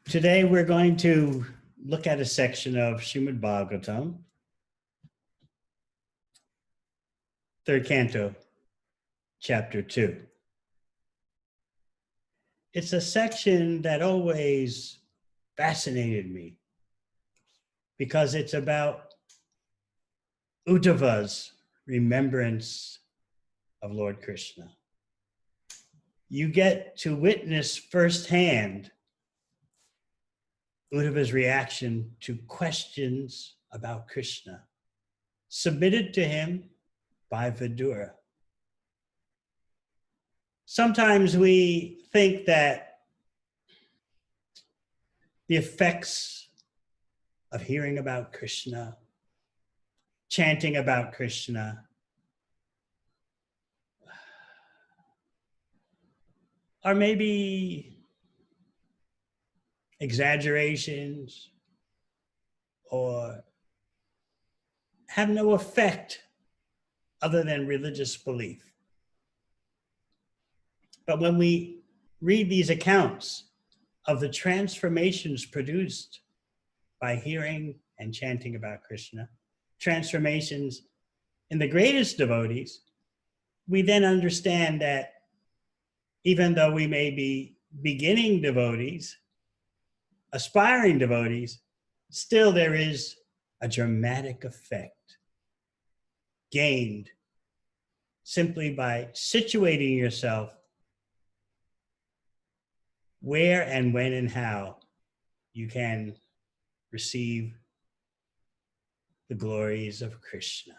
Today we're going to look at a section of Srimad Bhagavatam, third canto, chapter 2. It's a section that always fascinated me because it's about Uddhava's remembrance of Lord Krishna. You get to witness firsthand Uddhava's reaction to questions about Krishna submitted to him by Vidura. Sometimes we think that the effects of hearing about Krishna, chanting about Krishna, are maybe exaggerations or have no effect other than religious belief. But when we read these accounts of the transformations produced by hearing and chanting about Krishna, transformations in the greatest devotees, we then understand that even though we may be beginning devotees, aspiring devotees, still there is a dramatic effect gained simply by situating yourself where and when and how you can receive the glories of Krishna.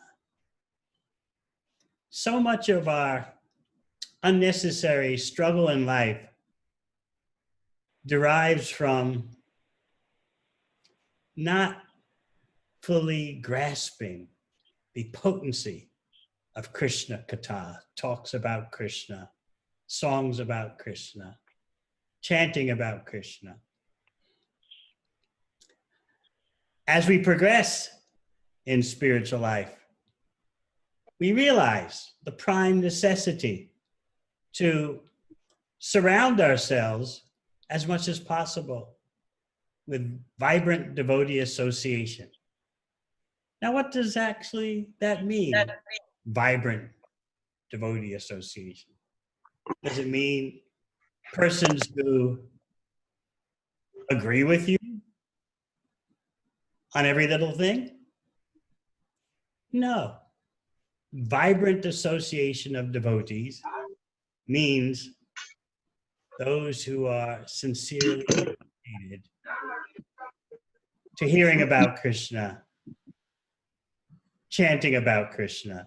So much of our unnecessary struggle in life derives from not fully grasping the potency of Krishna Katha, talks about Krishna, songs about Krishna, chanting about Krishna. As we progress in spiritual life, we realize the prime necessity to surround ourselves as much as possible with vibrant devotee association. Now, what does actually that mean, vibrant devotee association? Does it mean persons who agree with you on every little thing? No. Vibrant association of devotees means those who are sincerely dedicated to hearing about Krishna, chanting about Krishna,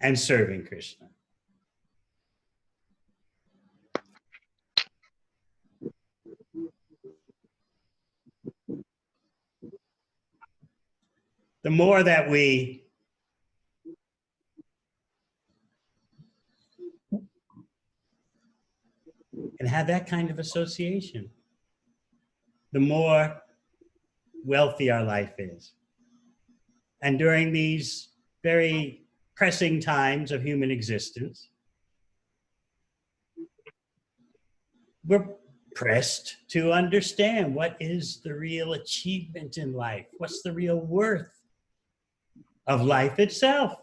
and serving Krishna. The more that we can have that kind of association, the more wealthy our life is. And during these very pressing times of human existence, we're pressed to understand what is the real achievement in life, what's the real worth of life itself.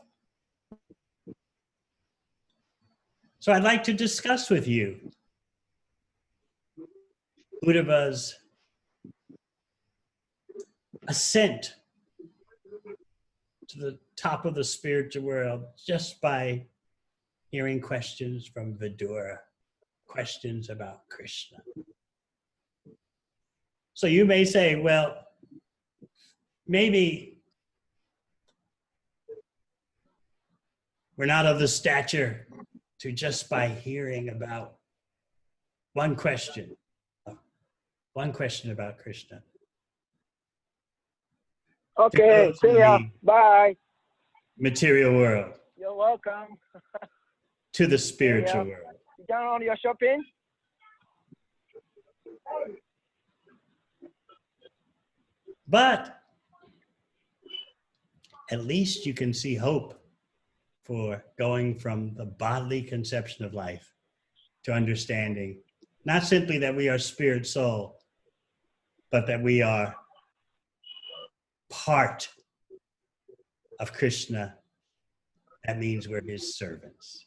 So I'd like to discuss with you Uddhava's ascent to the top of the spiritual world just by hearing questions from Vidura, questions about Krishna. So you may say, well, maybe we're not of the stature to just by hearing about one question about Krishna. Okay, see ya. Bye. Material world. You're welcome. To the spiritual world. You done on your shopping? But at least you can see hope for going from the bodily conception of life to understanding Not simply that we are spirit soul, but that we are part of Krishna. That means we're his servants.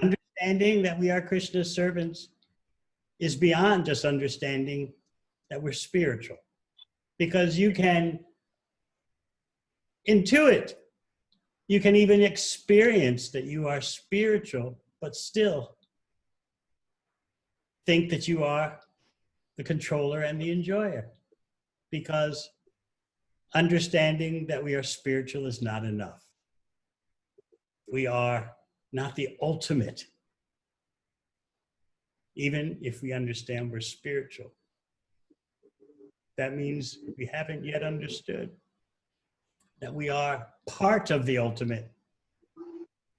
Understanding that we are Krishna's servants is beyond just understanding that we're spiritual, because you can intuit, you can even experience that you are spiritual, but still think that you are the controller and the enjoyer, because understanding that we are spiritual is not enough. We are not the ultimate, even if we understand we're spiritual. That means we haven't yet understood that we are part of the ultimate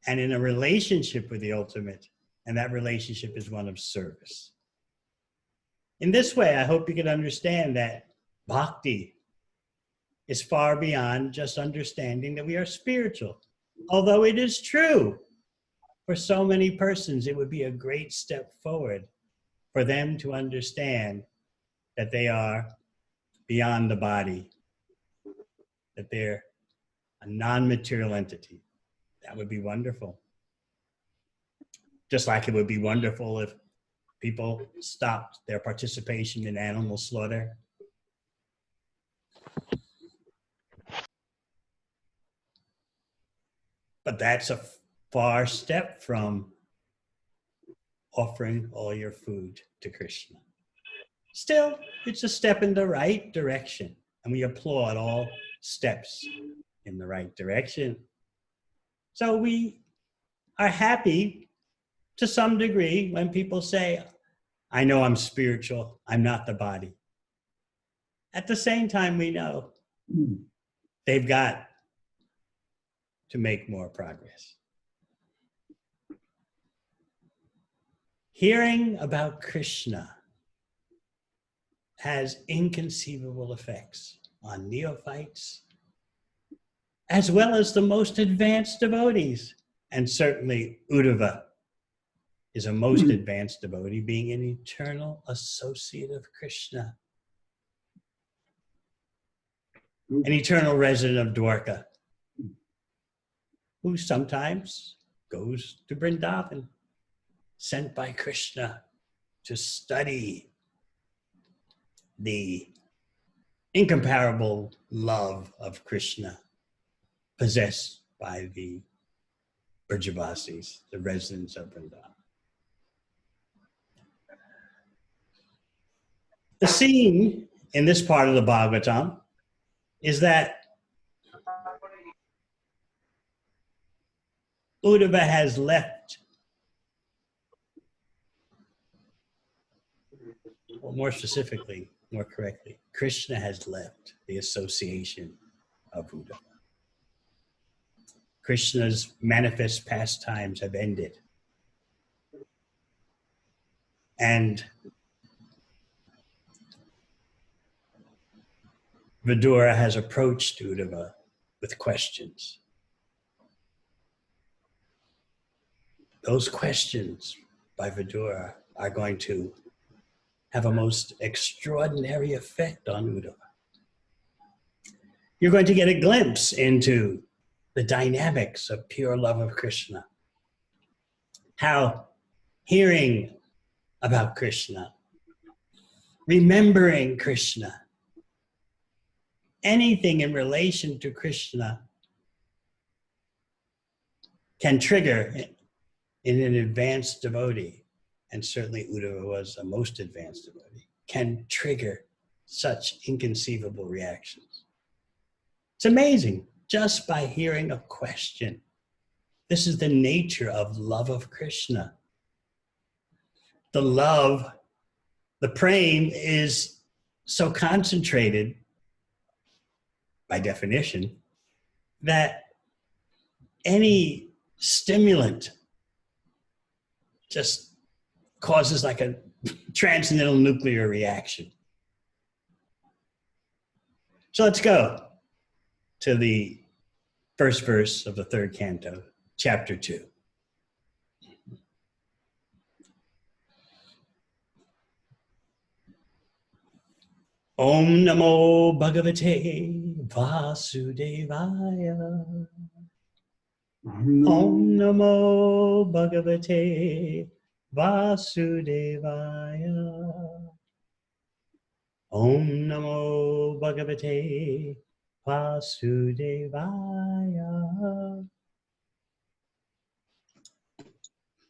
and in a relationship with the ultimate, and that relationship is one of service. In this way, I hope you can understand that bhakti is far beyond just understanding that we are spiritual. Although it is true, for so many persons, it would be a great step forward for them to understand that they are beyond the body, that they're a non-material entity. That would be wonderful. Just like it would be wonderful if people stopped their participation in animal slaughter. But that's a far step from offering all your food to Krishna. Still, it's a step in the right direction, and we applaud all steps in the right direction. So we are happy to some degree when people say, I know I'm spiritual, I'm not the body. At the same time, we know they've got to make more progress. Hearing about Krishna has inconceivable effects on neophytes, as well as the most advanced devotees. And certainly Uddhava is a most advanced devotee, being an eternal associate of Krishna, an eternal resident of Dwarka, who sometimes goes to Vrindavan, sent by Krishna to study the incomparable love of Krishna possessed by the Brajavasis, the residents of Vrindavan. The scene in this part of the Bhagavatam is that Uddhava has left, or more specifically, more correctly, Krishna has left the association of Uddhava. Krishna's manifest pastimes have ended. And Vidura has approached Uddhava with questions. Those questions by Vidura are going to have a most extraordinary effect on Uddhava. You're going to get a glimpse into the dynamics of pure love of Krishna. How hearing about Krishna, remembering Krishna, anything in relation to Krishna can trigger in an advanced devotee, and certainly Uddhava was a most advanced devotee, can trigger such inconceivable reactions. It's amazing, just by hearing a question. This is the nature of love of Krishna. The love, the prem is so concentrated, by definition, that any stimulant just causes like a transcendental nuclear reaction. So let's go to the first verse of the third canto, chapter 2. Om Namo Bhagavate Vasudevaya. Om Namo Bhagavate Vasudevaya. Om Namo Bhagavate Vasudevaya.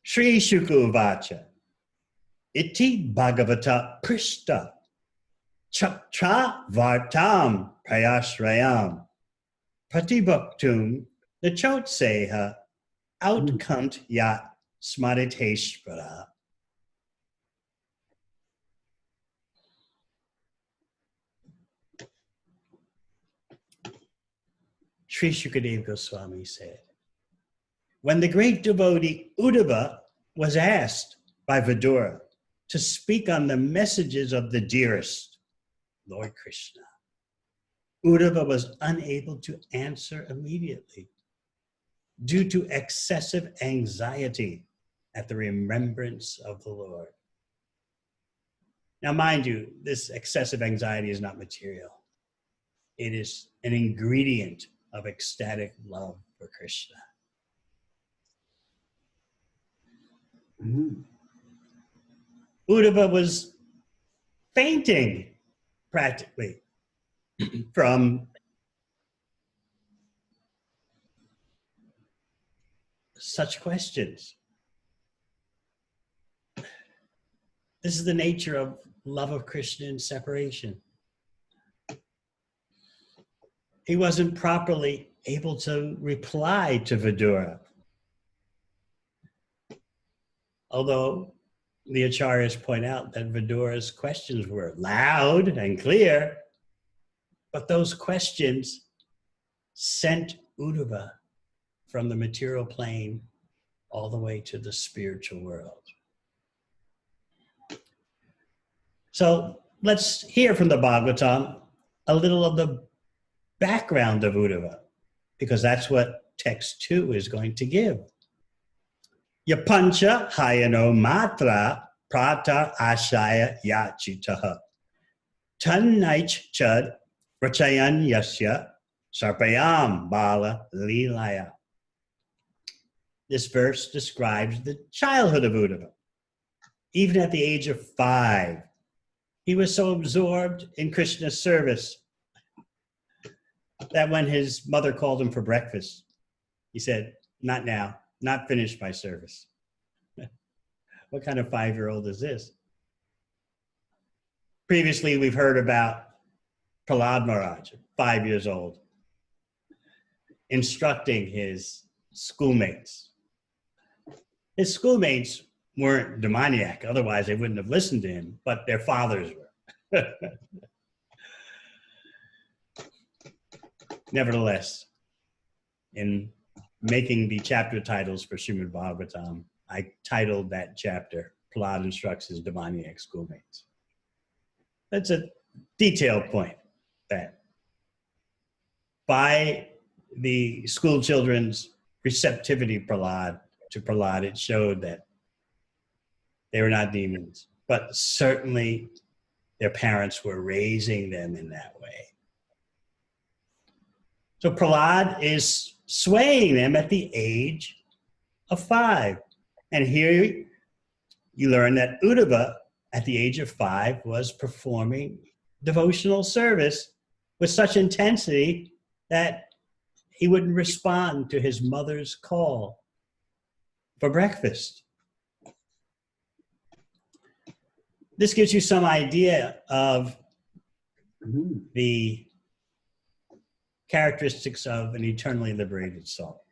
Shri Shukuvacha. Iti Bhagavata Prishta. Chaktra Vartam Prayashrayam. Pratibhaktum Nachotseha Outkant Yat Smariteshvara. Sri Shukadeva Goswami said, when the great devotee Uddhava was asked by Vidura to speak on the messages of the dearest, Lord Krishna, Uddhava was unable to answer immediately due to excessive anxiety at the remembrance of the Lord. Now, mind you, this excessive anxiety is not material. It is an ingredient of ecstatic love for Krishna. Uddhava was fainting practically from such questions. This is the nature of love of Krishna and separation. He wasn't properly able to reply to Vidura. Although the acharyas point out that Vidura's questions were loud and clear, but those questions sent Uddhava from the material plane all the way to the spiritual world. So let's hear from the Bhagavatam a little of the background of Uddhava, because that's what text 2 is going to give. Yapancha hayano matra prata ashaya yachitaha tannaich chad rachayan yasya sarpayam bala lilaya. This verse describes the childhood of Uddhava. Even at the age of 5, he was so absorbed in Krishna's service that when his mother called him for breakfast, he said, "Not now, not finished my service." What kind of 5-year-old is this? Previously, we've heard about Prahlad Maharaj, 5 years old, instructing his schoolmates. His schoolmates weren't demoniac, otherwise they wouldn't have listened to him, but their fathers were. Nevertheless, in making the chapter titles for Srimad Bhagavatam, I titled that chapter, Prahlad Instructs His Demoniac Schoolmates. That's a detailed point that by the school children's receptivity to Prahlad, it showed that they were not demons, but certainly their parents were raising them in that way. So Prahlad is swaying them at the age of 5. And here you learn that Uddhava, at the age of 5, was performing devotional service with such intensity that he wouldn't respond to his mother's call for breakfast. This gives you some idea of the characteristics of an eternally liberated soul.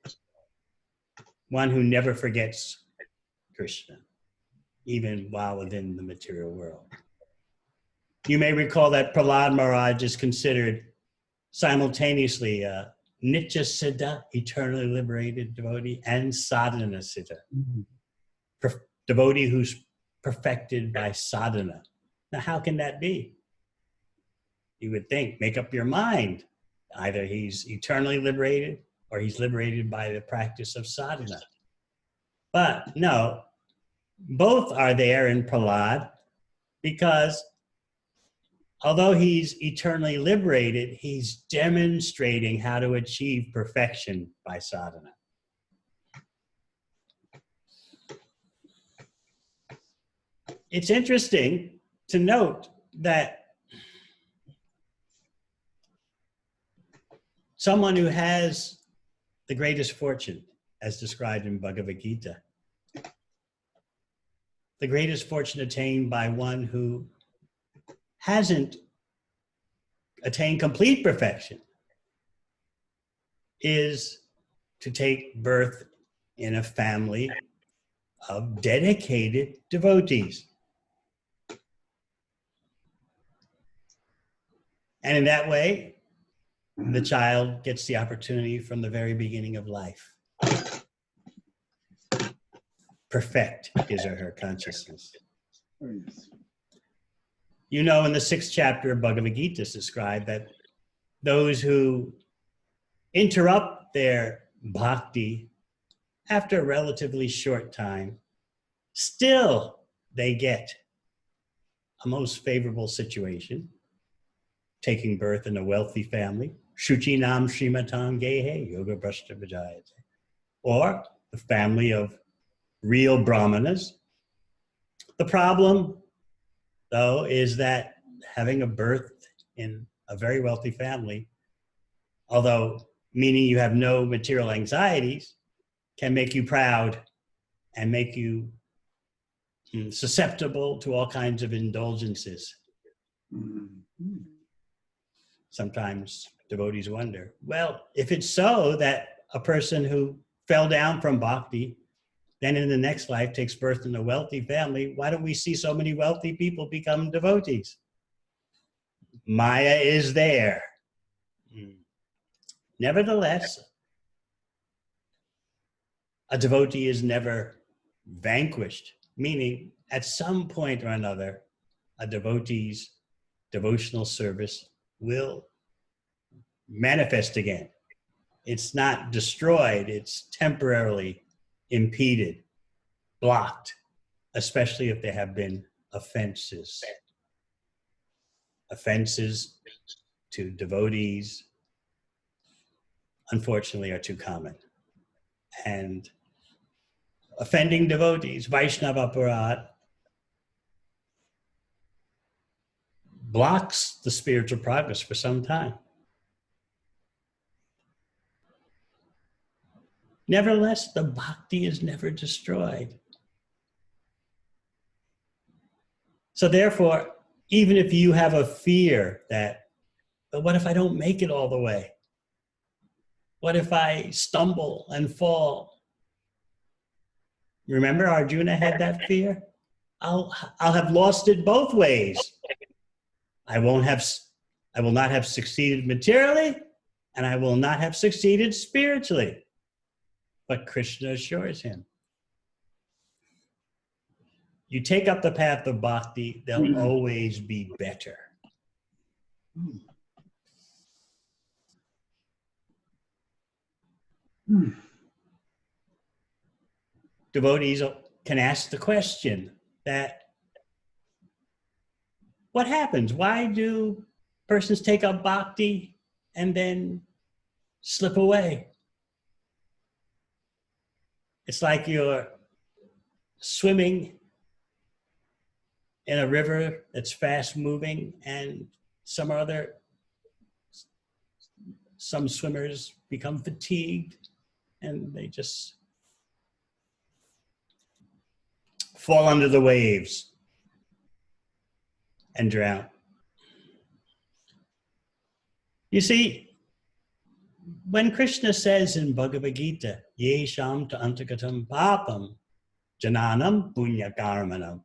One who never forgets Krishna, even while within the material world. You may recall that Prahlad Maharaj is considered simultaneously a Nitya Siddha, eternally liberated devotee, and Sadhana Siddha, devotee who's perfected by sadhana. Now, how can that be? You would think, make up your mind. Either he's eternally liberated or he's liberated by the practice of sadhana. But no, both are there in Prahlad, because although he's eternally liberated, he's demonstrating how to achieve perfection by sadhana. It's interesting to note that someone who has the greatest fortune, as described in Bhagavad Gita, the greatest fortune attained by one who hasn't attained complete perfection, is to take birth in a family of dedicated devotees. And in that way, the child gets the opportunity from the very beginning of life. Perfect his or her consciousness. You know, in the 6th chapter of Bhagavad Gita, it's described that those who interrupt their bhakti after a relatively short time, still they get a most favorable situation, taking birth in a wealthy family, Shuchinam Srimatam Gehe Yoga Brashta Vijayate, or the family of real brahmanas. The problem, though, is that having a birth in a very wealthy family, although meaning you have no material anxieties, can make you proud and make you susceptible to all kinds of indulgences. Sometimes devotees wonder, well, if it's so that a person who fell down from bhakti, then in the next life takes birth in a wealthy family, why don't we see so many wealthy people become devotees? Maya is there. Nevertheless, a devotee is never vanquished, meaning at some point or another, a devotee's devotional service will manifest again. It's not destroyed, it's temporarily impeded, blocked, especially if there have been offenses. Offenses to devotees, unfortunately, are too common. And offending devotees, Vaishnava Aparad, blocks the spiritual progress for some time. Nevertheless, the bhakti is never destroyed. So therefore, even if you have a fear that, but what if I don't make it all the way? What if I stumble and fall? Remember, Arjuna had that fear? I'll have lost it both ways. I will not have succeeded materially, and I will not have succeeded spiritually. But Krishna assures him, you take up the path of bhakti, there'll always be better. Devotees can ask the question that, what happens? Why do persons take up bhakti and then slip away? It's like you're swimming in a river that's fast moving, and some swimmers become fatigued and they just fall under the waves and drown. You see, when Krishna says in Bhagavad Gita, Yesham ta antagatam papam jananam punya karmanam,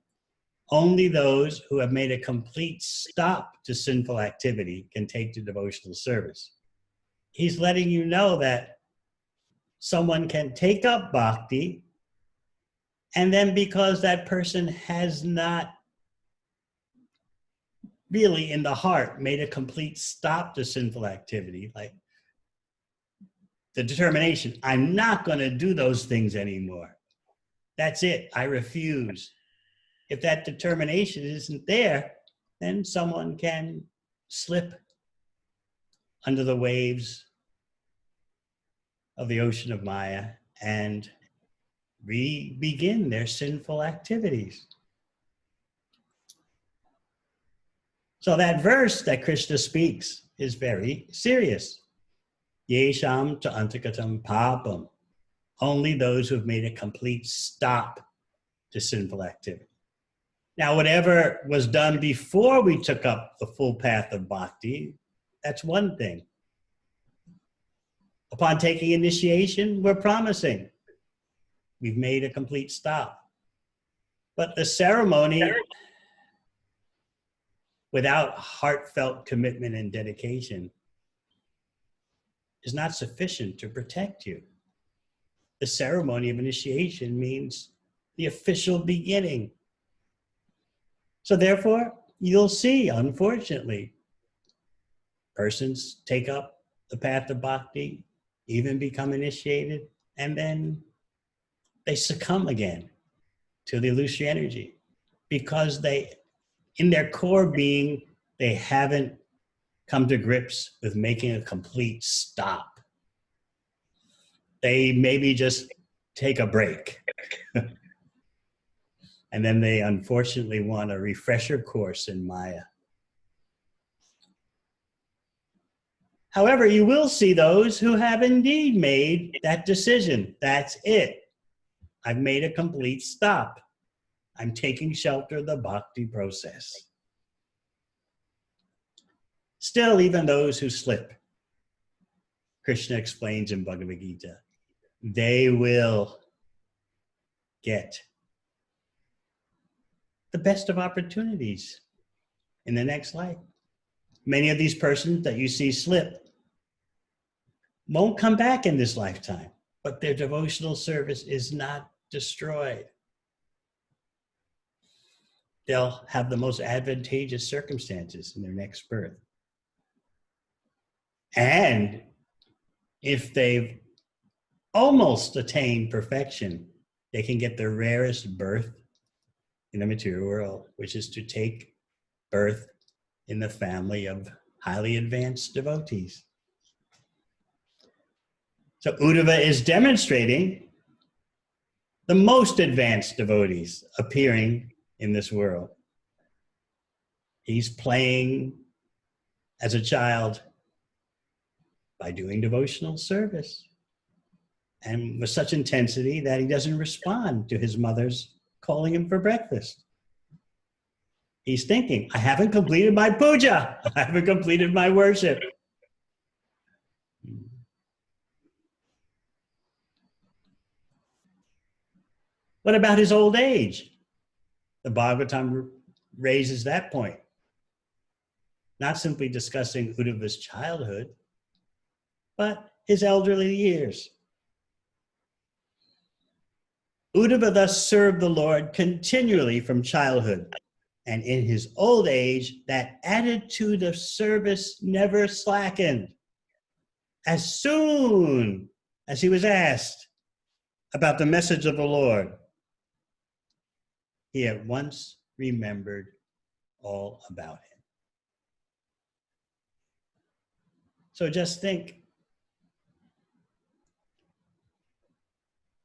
only those who have made a complete stop to sinful activity can take to devotional service. He's letting you know that someone can take up bhakti, and then because that person has not really in the heart made a complete stop to sinful activity, like the determination, I'm not going to do those things anymore. That's it, I refuse. If that determination isn't there, and someone can slip under the waves of the ocean of Maya and begin their sinful activities. So that verse that Krishna speaks is very serious. Yesham to antakatam papam. Only those who have made a complete stop to sinful activity. Now, whatever was done before we took up the full path of bhakti, that's one thing. Upon taking initiation, we're promising we've made a complete stop. But the ceremony, without heartfelt commitment and dedication, is not sufficient to protect you. The ceremony of initiation means the official beginning. So therefore, you'll see, unfortunately, persons take up the path of bhakti, even become initiated, and then they succumb again to the illusory energy because they, in their core being, they haven't come to grips with making a complete stop. They maybe just take a break. And then they unfortunately want a refresher course in Maya. However, you will see those who have indeed made that decision. That's it. I've made a complete stop. I'm taking shelter of the bhakti process. Still, even those who slip, Krishna explains in Bhagavad Gita, they will get the best of opportunities in the next life. Many of these persons that you see slip won't come back in this lifetime, but their devotional service is not destroyed. They'll have the most advantageous circumstances in their next birth. And if they've almost attained perfection, they can get the rarest birth in the material world, which is to take birth in the family of highly advanced devotees. So Uddhava is demonstrating the most advanced devotees appearing in this world. He's playing as a child by doing devotional service, and with such intensity that he doesn't respond to his mother's calling him for breakfast. He's thinking, I haven't completed my puja. I haven't completed my worship. What about his old age? The Bhagavatam raises that point. Not simply discussing Uddhava's childhood, but his elderly years. Uddhava thus served the Lord continually from childhood, and in his old age, that attitude of service never slackened. As soon as he was asked about the message of the Lord, he at once remembered all about him. So just think,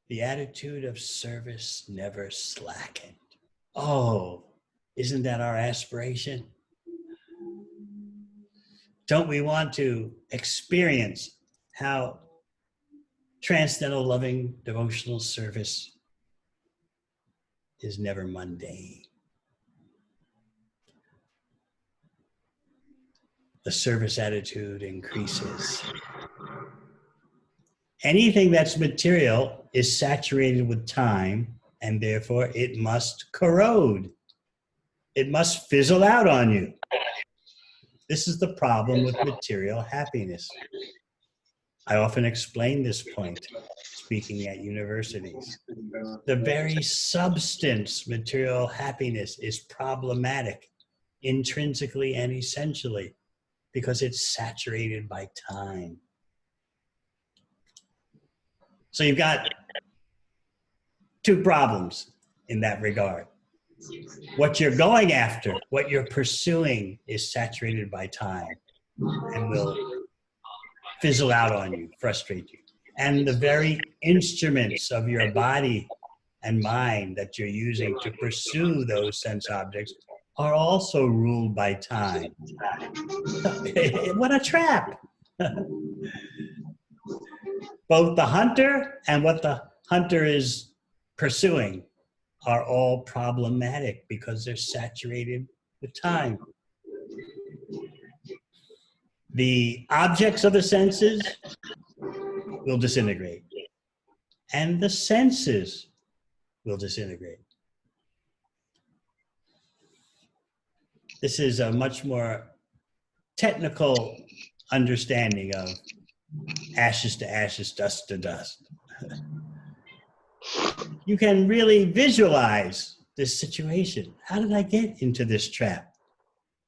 the attitude of service never slackened. Oh, isn't that our aspiration? Don't we want to experience how transcendental loving devotional service is never mundane? The service attitude increases. Anything that's material is saturated with time, and therefore it must corrode. It must fizzle out on you. This is the problem with material happiness. I often explain this point speaking at universities. The very substance, material happiness, is problematic intrinsically and essentially because it's saturated by time. So you've got two problems in that regard. what you're going after, what you're pursuing is saturated by time and will fizzle out on you, frustrate you. And the very instruments of your body and mind that you're using to pursue those sense objects are also ruled by time. What a trap. Both the hunter and what the hunter is pursuing are all problematic because they're saturated with time. The objects of the senses will disintegrate, and the senses will disintegrate. This is a much more technical understanding of ashes to ashes, dust to dust. You can really visualize this situation. How did I get into this trap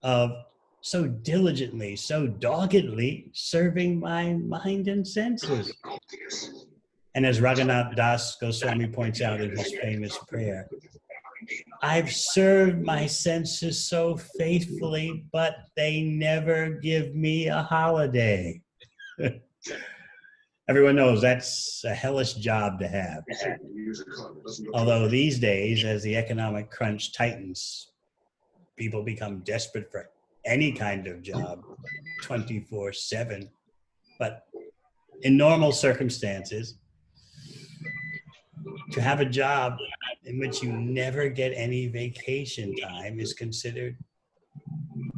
of so diligently, so doggedly serving my mind and senses? And as Raghunath Das Goswami points out in his famous prayer, I've served my senses so faithfully, but they never give me a holiday. Everyone knows that's a hellish job to have. Although these days, as the economic crunch tightens, people become desperate for any kind of job 24/7. But in normal circumstances, to have a job in which you never get any vacation time is considered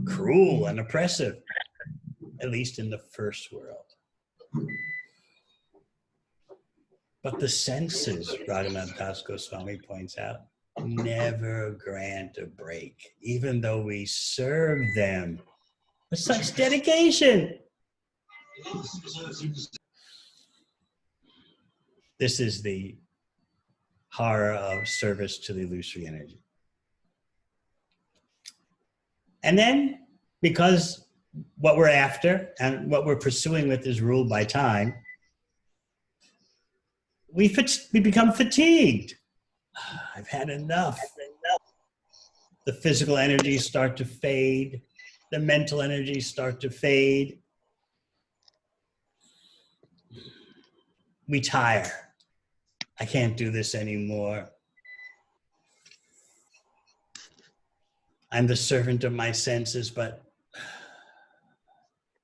cruel and oppressive, at least in the first world. But the senses, Raghunath Das Goswami points out, never grant a break, even though we serve them with such dedication. This is the horror of service to the illusory energy. And then, because what we're after and what we're pursuing with is ruled by time, we become fatigued. I've had enough. The physical energies start to fade. The mental energies start to fade. We tire. I can't do this anymore. I'm the servant of my senses, but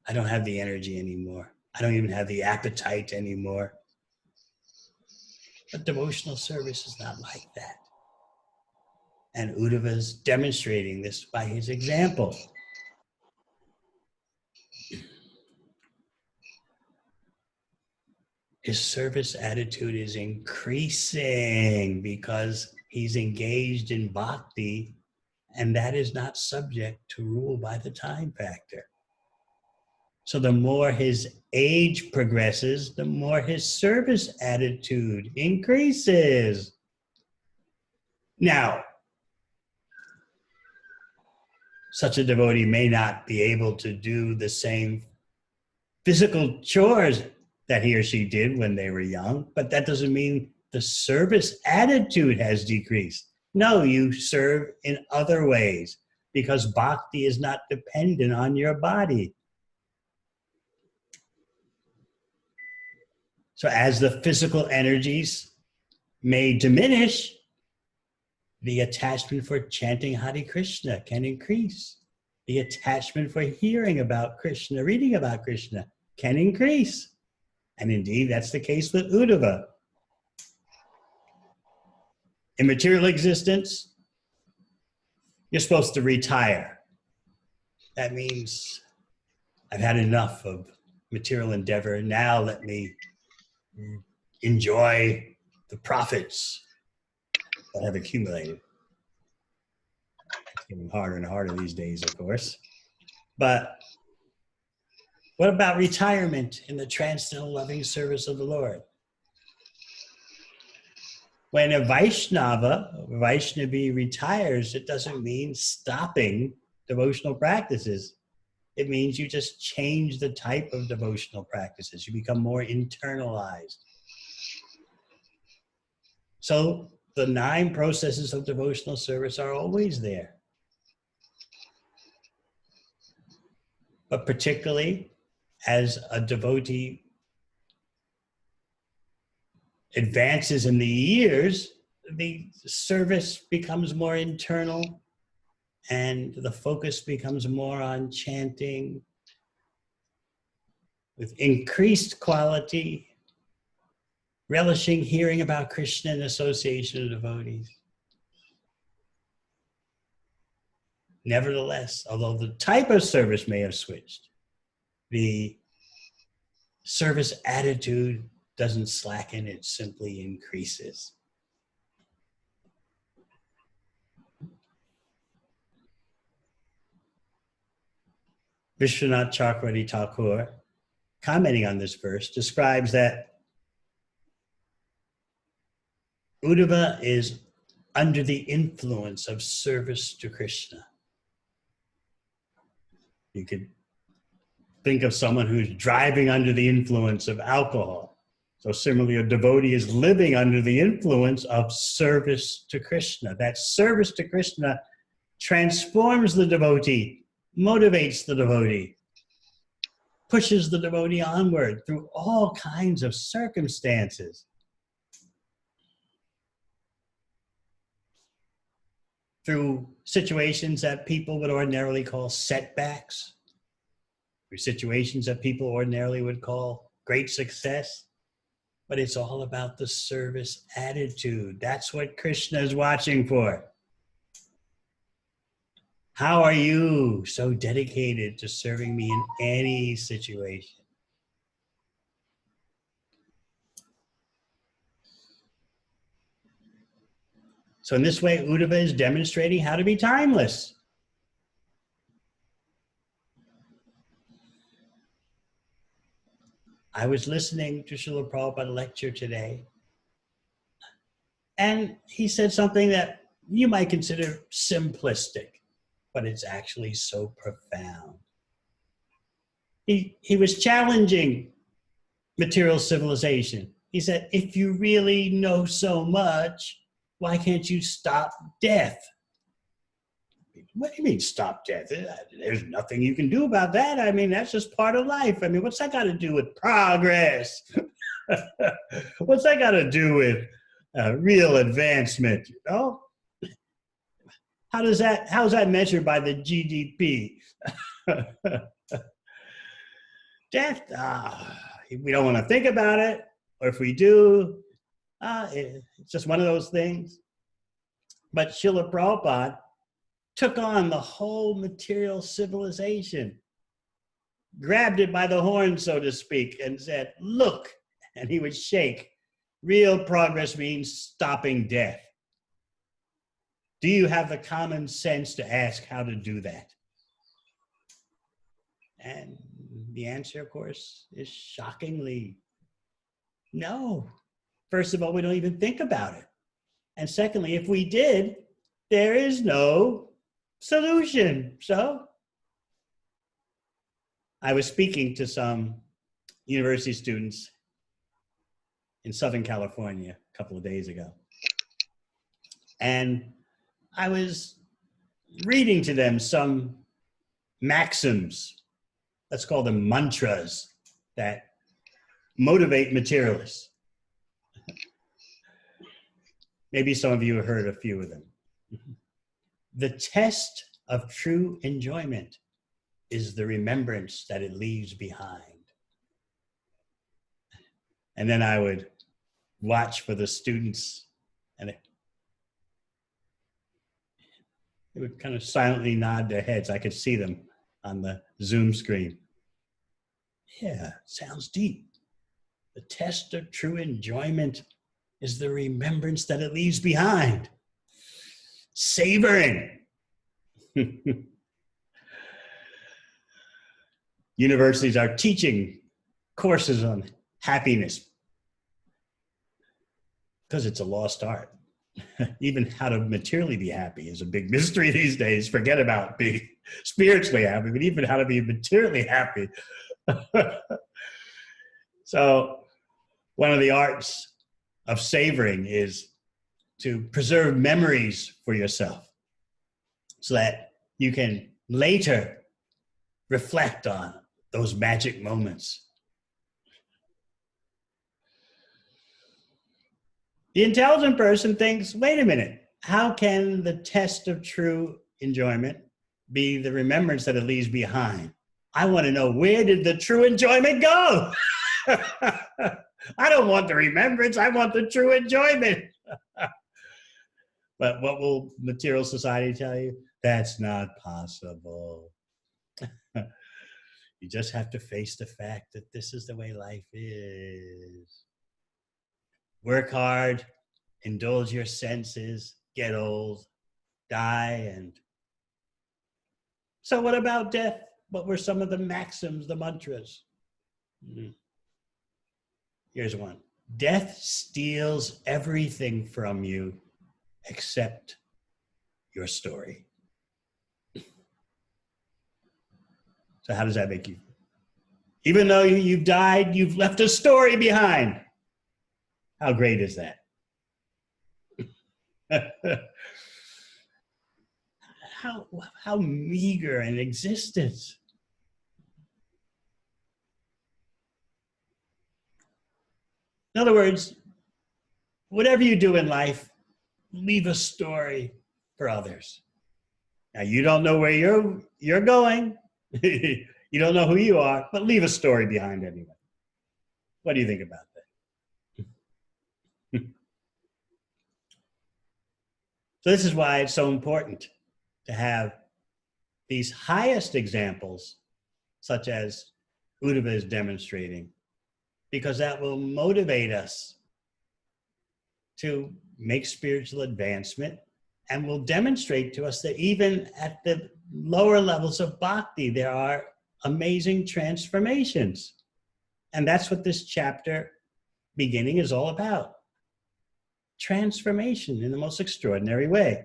I don't have the energy anymore. I don't even have the appetite anymore. But devotional service is not like that. And Uddhava's demonstrating this by his example. His service attitude is increasing because he's engaged in bhakti, and that is not subject to rule by the time factor. So the more his age progresses, the more his service attitude increases. Now, such a devotee may not be able to do the same physical chores that he or she did when they were young, but that doesn't mean the service attitude has decreased. No, you serve in other ways because bhakti is not dependent on your body. So as the physical energies may diminish, the attachment for chanting Hare Krishna can increase. The attachment for hearing about Krishna, reading about Krishna can increase. And indeed, that's the case with Uddhava. In material existence, you're supposed to retire. That means I've had enough of material endeavor. Now let me enjoy the profits that have accumulated. It's getting harder and harder these days, of course. But what about retirement in the transcendental loving service of the Lord? When a Vaishnavi retires, it doesn't mean stopping devotional practices. It means you just change the type of devotional practices. You become more internalized. So the 9 processes of devotional service are always there. But particularly as a devotee advances in the years, the service becomes more internal and the focus becomes more on chanting with increased quality, relishing hearing about Krishna in association of devotees. Nevertheless, although the type of service may have switched, the service attitude doesn't slacken, it simply increases. Vishwanath Chakravarti Thakur, commenting on this verse, describes that Uddhava is under the influence of service to Krishna. You could think of someone who's driving under the influence of alcohol. So similarly, a devotee is living under the influence of service to Krishna. That service to Krishna transforms the devotee, motivates the devotee, pushes the devotee onward through all kinds of circumstances. Through situations that people would ordinarily call setbacks, through situations that people ordinarily would call great success. But it's all about the service attitude. That's what Krishna is watching for. How are you so dedicated to serving me in any situation? So in this way, Uddhava is demonstrating how to be timeless. I was listening to Srila Prabhupada lecture today, and he said something that you might consider simplistic, but it's actually so profound. He was challenging material civilization. He said, if you really know so much, why can't you stop death? What do you mean stop death? There's nothing you can do about that. I mean, that's just part of life. I mean, what's that got to do with progress? What's that got to do with real advancement? You know? How's that measured by the GDP? Death, we don't want to think about it. Or if we do, it's just one of those things. But Srila Prabhupada took on the whole material civilization, grabbed it by the horn, so to speak, and said, look, and he would shake. Real progress means stopping death. Do you have the common sense to ask how to do that? And the answer, of course, is shockingly no. First of all, we don't even think about it. And secondly, if we did, there is no solution. So I was speaking to some university students in Southern California a couple of days ago. And I was reading to them some maxims, let's call them mantras, that motivate materialists. Maybe some of you have heard a few of them. The test of true enjoyment is the remembrance that it leaves behind. And then I would watch for the students, and they would kind of silently nod their heads. I could see them on the Zoom screen. Yeah, sounds deep. The test of true enjoyment is the remembrance that it leaves behind. Savoring. Universities are teaching courses on happiness because it's a lost art. Even how to materially be happy is a big mystery these days. Forget about being spiritually happy, but even how to be materially happy. So one of the arts of savoring is to preserve memories for yourself so that you can later reflect on those magic moments. The intelligent person thinks, wait a minute, how can the test of true enjoyment be the remembrance that it leaves behind? I want to know, where did the true enjoyment go? I don't want the remembrance, I want the true enjoyment. But what will material society tell you? That's not possible. You just have to face the fact that this is the way life is. Work hard, indulge your senses, get old, die, and so what about death? What were some of the maxims, the mantras? Here's one. Death steals everything from you except your story. So how does that make you? Even though you've died, you've left a story behind. How great is that? How meager an existence. In other words, whatever you do in life, leave a story for others. Now, you don't know where you're going. You don't know who you are, but leave a story behind anyway. What do you think about that? So this is why it's so important to have these highest examples, such as Uddhava is demonstrating, because that will motivate us to make spiritual advancement and will demonstrate to us that even at the lower levels of bhakti, there are amazing transformations. And that's what this chapter beginning is all about. Transformation in the most extraordinary way.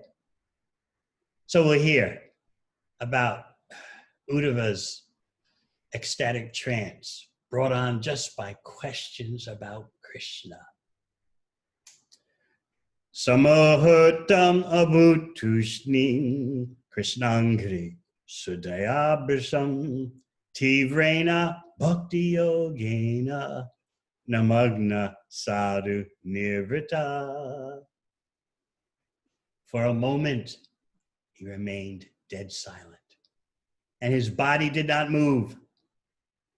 So we'll hear about Uddhava's ecstatic trance brought on just by questions about Krishna. Samohotam avutushni Krishnangri Sudayabrisam Tivrena Bhakti Yogena Namagna Sadhu Nirvrita. For a moment, he remained dead silent, and his body did not move.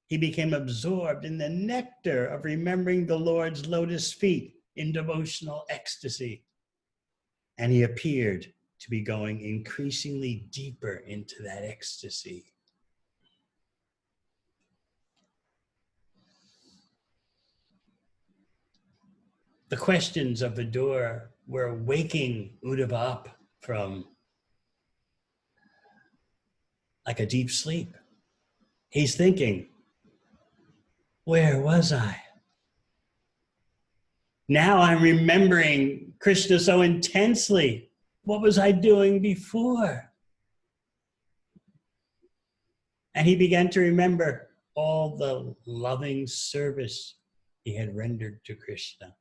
He became absorbed in the nectar of remembering the Lord's lotus feet in devotional ecstasy. And he appeared to be going increasingly deeper into that ecstasy. The questions of Uddhava were waking Uddhava up from like a deep sleep. He's thinking, where was I? Now I'm remembering Krishna so intensely. What was I doing before? And he began to remember all the loving service he had rendered to Krishna.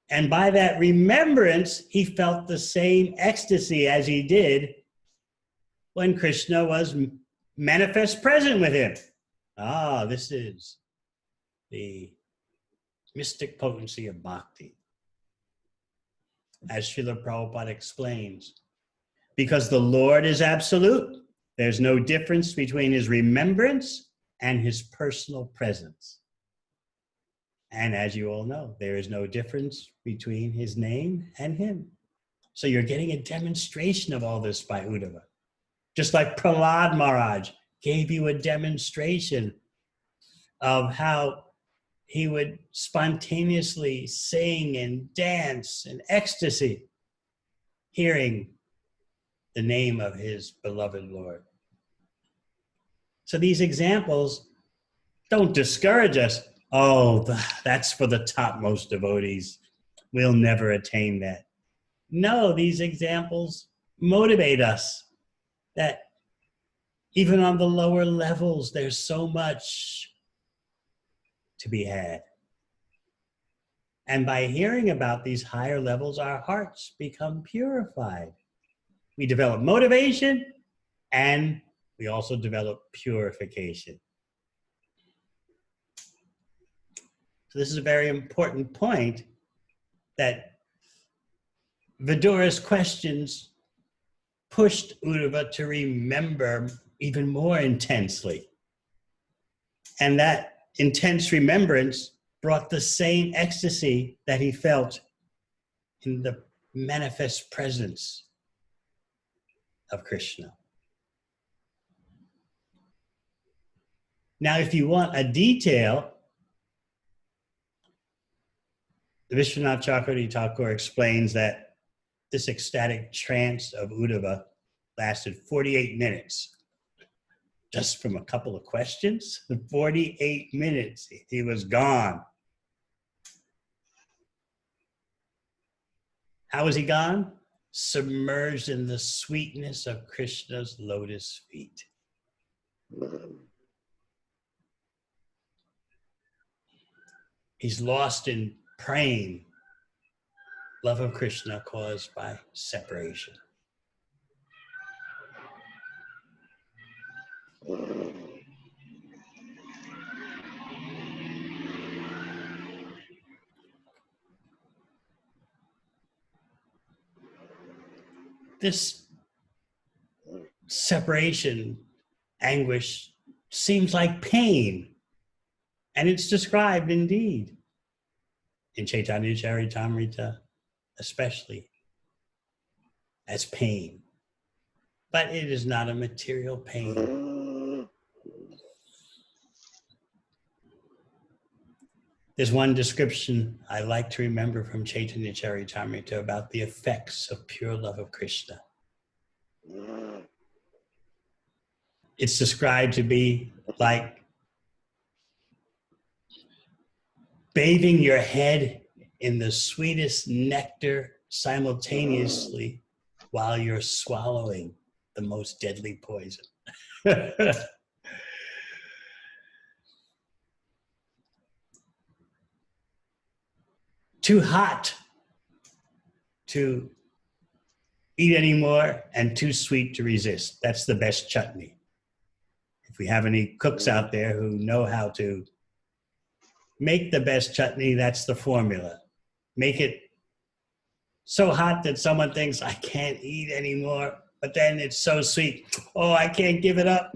And by that remembrance, he felt the same ecstasy as he did when Krishna was manifest present with him. Ah, this is the mystic potency of bhakti. As Srila Prabhupada explains, because the Lord is absolute, there's no difference between his remembrance and his personal presence. And as you all know, there is no difference between his name and him. So you're getting a demonstration of all this by Uddhava. Just like Prahlad Maharaj gave you a demonstration of how he would spontaneously sing and dance in ecstasy, hearing the name of his beloved Lord. So these examples don't discourage us. Oh, that's for the topmost devotees. We'll never attain that. No, these examples motivate us that even on the lower levels, there's so much to be had. And by hearing about these higher levels, our hearts become purified. We develop motivation, and we also develop purification. So this is a very important point, that Vidura's questions pushed Uddhava to remember even more intensely. And that intense remembrance brought the same ecstasy that he felt in the manifest presence of Krishna. Now, if you want a detail, the Vishwanath Chakravarti Thakur explains that this ecstatic trance of Uddhava lasted 48 minutes. Just from a couple of questions, 48 minutes, he was gone. How was he gone? Submerged in the sweetness of Krishna's lotus feet. He's lost in praying, love of Krishna caused by separation. This separation anguish seems like pain, and it's described indeed in Chaitanya Charitamrita, especially as pain. But it is not a material pain. There's one description I like to remember from Chaitanya Charitamrita about the effects of pure love of Krishna. It's described to be like bathing your head in the sweetest nectar simultaneously while you're swallowing the most deadly poison. Too hot to eat anymore and too sweet to resist. That's the best chutney. If we have any cooks out there who know how to make the best chutney, that's the formula. Make it so hot that someone thinks, I can't eat anymore, but then it's so sweet. Oh, I can't give it up.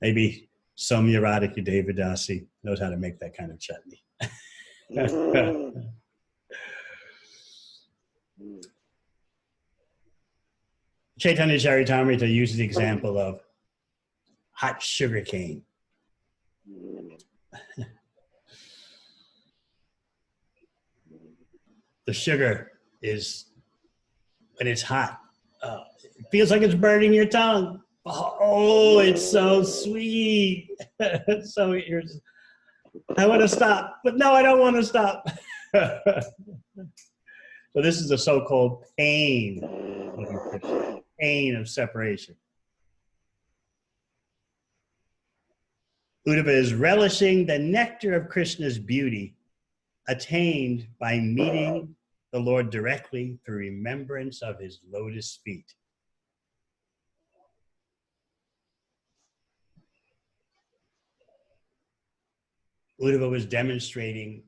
Maybe Somya Radhika Devadasi knows how to make that kind of chutney. Chaitanya Charitamrita uses the example of hot sugar cane. The sugar is, when it's hot, it feels like it's burning your tongue. Oh, it's so sweet. So I want to stop, but no, I don't want to stop. So this is the so-called pain of separation. Uddhava is relishing the nectar of Krishna's beauty, attained by meeting the Lord directly through remembrance of his lotus feet. Uddhava was demonstrating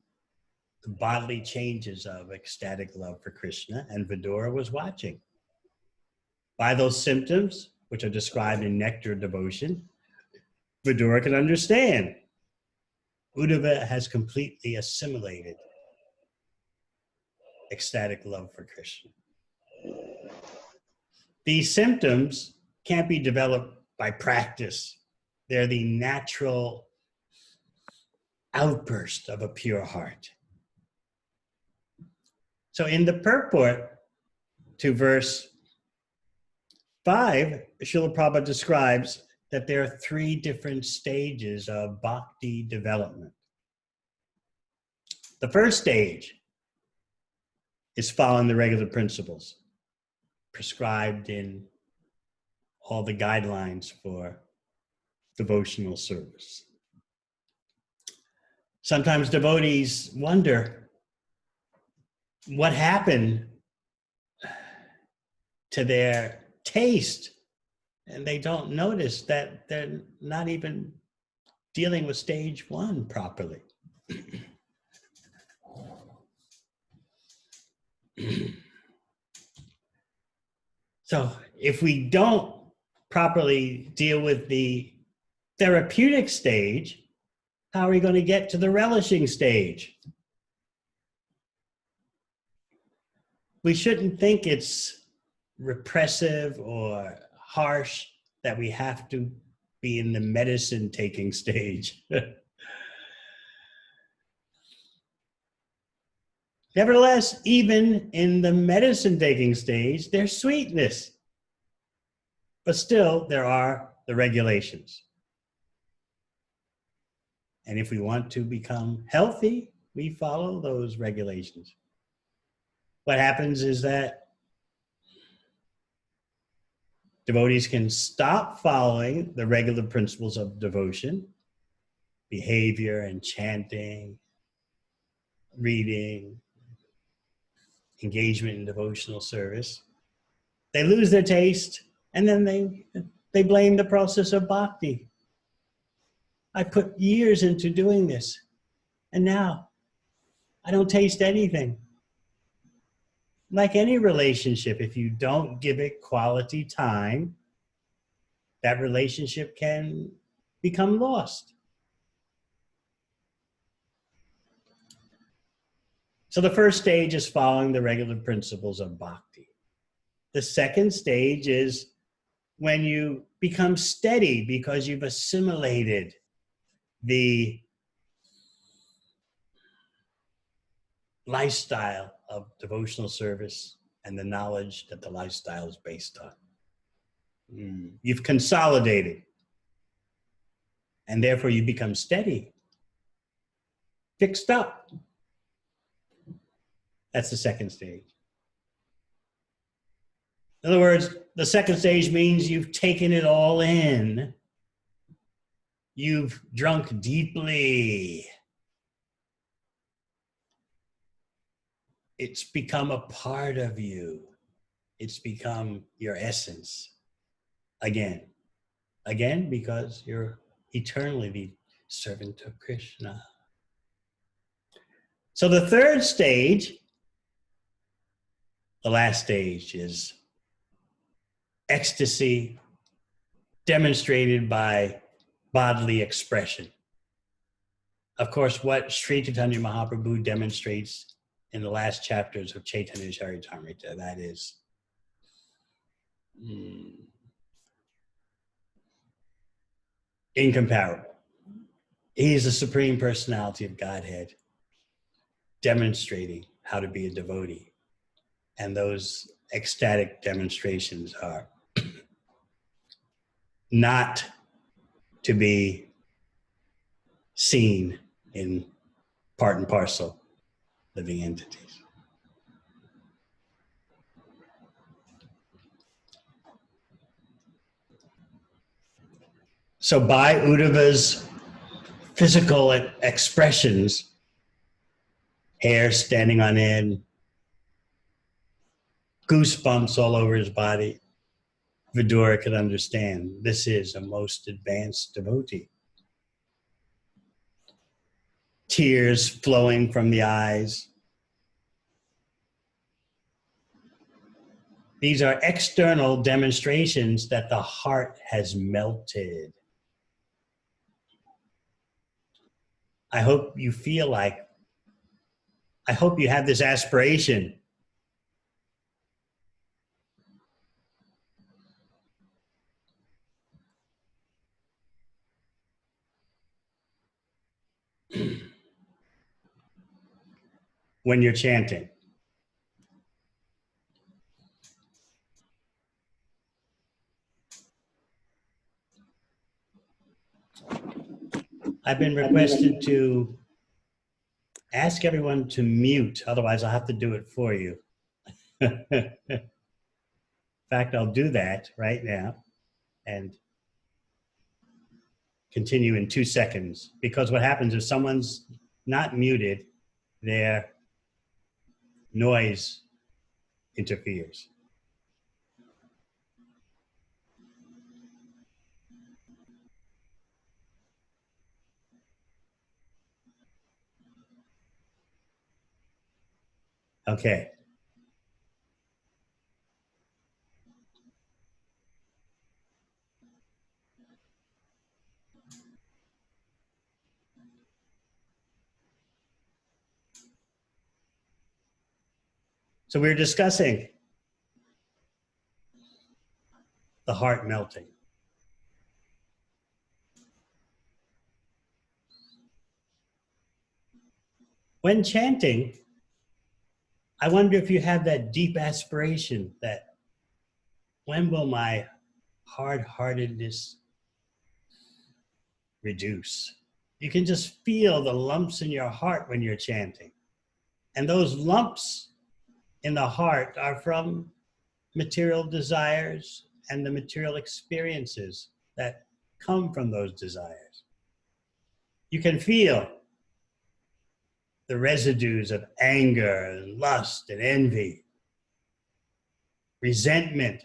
the bodily changes of ecstatic love for Krishna, and Vidura was watching. By those symptoms, which are described in Nectar Devotion, Vidura can understand. Uddhava has completely assimilated ecstatic love for Krishna. These symptoms can't be developed by practice. They're the natural outburst of a pure heart. So in the purport to verse 5, Srila Prabhupada describes that there are 3 different stages of bhakti development. The first stage is following the regular principles prescribed in all the guidelines for devotional service. Sometimes devotees wonder what happened to their taste, and they don't notice that they're not even dealing with stage one properly. So if we don't properly deal with the therapeutic stage, how are we going to get to the relishing stage? We shouldn't think it's repressive or harsh that we have to be in the medicine taking stage. Nevertheless, even in the medicine taking stage, there's sweetness. But still, there are the regulations. And if we want to become healthy, we follow those regulations. What happens is that devotees can stop following the regular principles of devotion, behavior and chanting, reading, engagement in devotional service. They lose their taste, and then they blame the process of bhakti. I put years into doing this, and now I don't taste anything. Like any relationship, if you don't give it quality time, that relationship can become lost. So the first stage is following the regular principles of bhakti. The second stage is when you become steady because you've assimilated the lifestyle of devotional service and the knowledge that the lifestyle is based on. You've consolidated, and therefore you become steady, fixed up. That's the second stage. In other words, the second stage means you've taken it all in. You've drunk deeply. It's become a part of you. It's become your essence. Again, because you're eternally the servant of Krishna. So the third stage, the last stage, is ecstasy demonstrated by bodily expression. Of course, what Sri Chaitanya Mahaprabhu demonstrates in the last chapters of Chaitanya Charitamrita, that is incomparable. He is the Supreme Personality of Godhead, demonstrating how to be a devotee. And those ecstatic demonstrations are not to be seen in part and parcel living entities. So by Uddhava's physical expressions, hair standing on end, goosebumps all over his body, Vidura could understand this is a most advanced devotee. Tears flowing from the eyes. These are external demonstrations that the heart has melted. I hope you have this aspiration. When you're chanting. I've been requested to ask everyone to mute, otherwise I'll have to do it for you. In fact, I'll do that right now. And continue in 2 seconds, because what happens if someone's not muted, their noise interferes. Okay. So we're discussing the heart melting. When chanting, I wonder if you have that deep aspiration that when will my hard-heartedness reduce? You can just feel the lumps in your heart when you're chanting. And those lumps in the heart are from material desires and the material experiences that come from those desires. You can feel the residues of anger and lust and envy, resentment.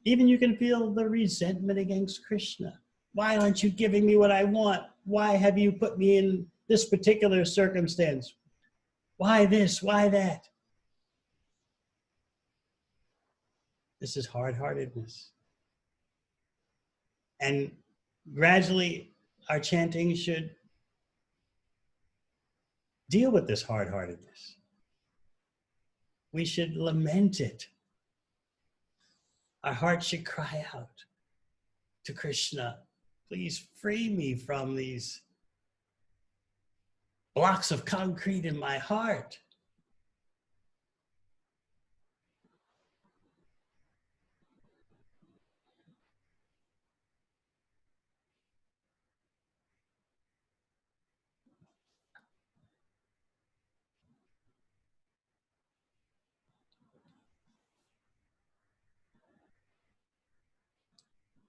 Even you can feel the resentment against Krishna. Why aren't you giving me what I want? Why have you put me in this particular circumstance? Why this? Why that? This is hard-heartedness. And gradually, our chanting should deal with this hard-heartedness. We should lament it. Our heart should cry out to Krishna, please free me from these blocks of concrete in my heart.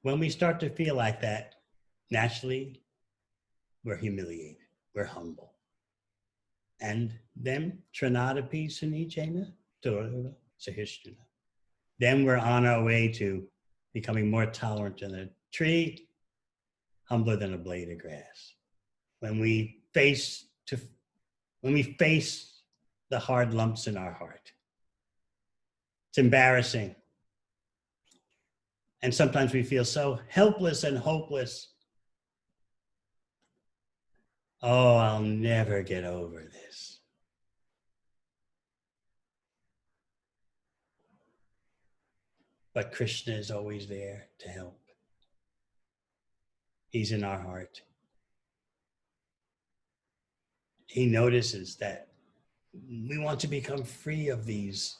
When we start to feel like that, naturally, we're humiliated, we're humble. And then, Trinadapi Sunijena, Durva Sahishna. Then we're on our way to becoming more tolerant than a tree, humbler than a blade of grass. When we face the hard lumps in our heart, it's embarrassing. And sometimes we feel so helpless and hopeless. Oh, I'll never get over this. But Krishna is always there to help. He's in our heart. He notices that we want to become free of these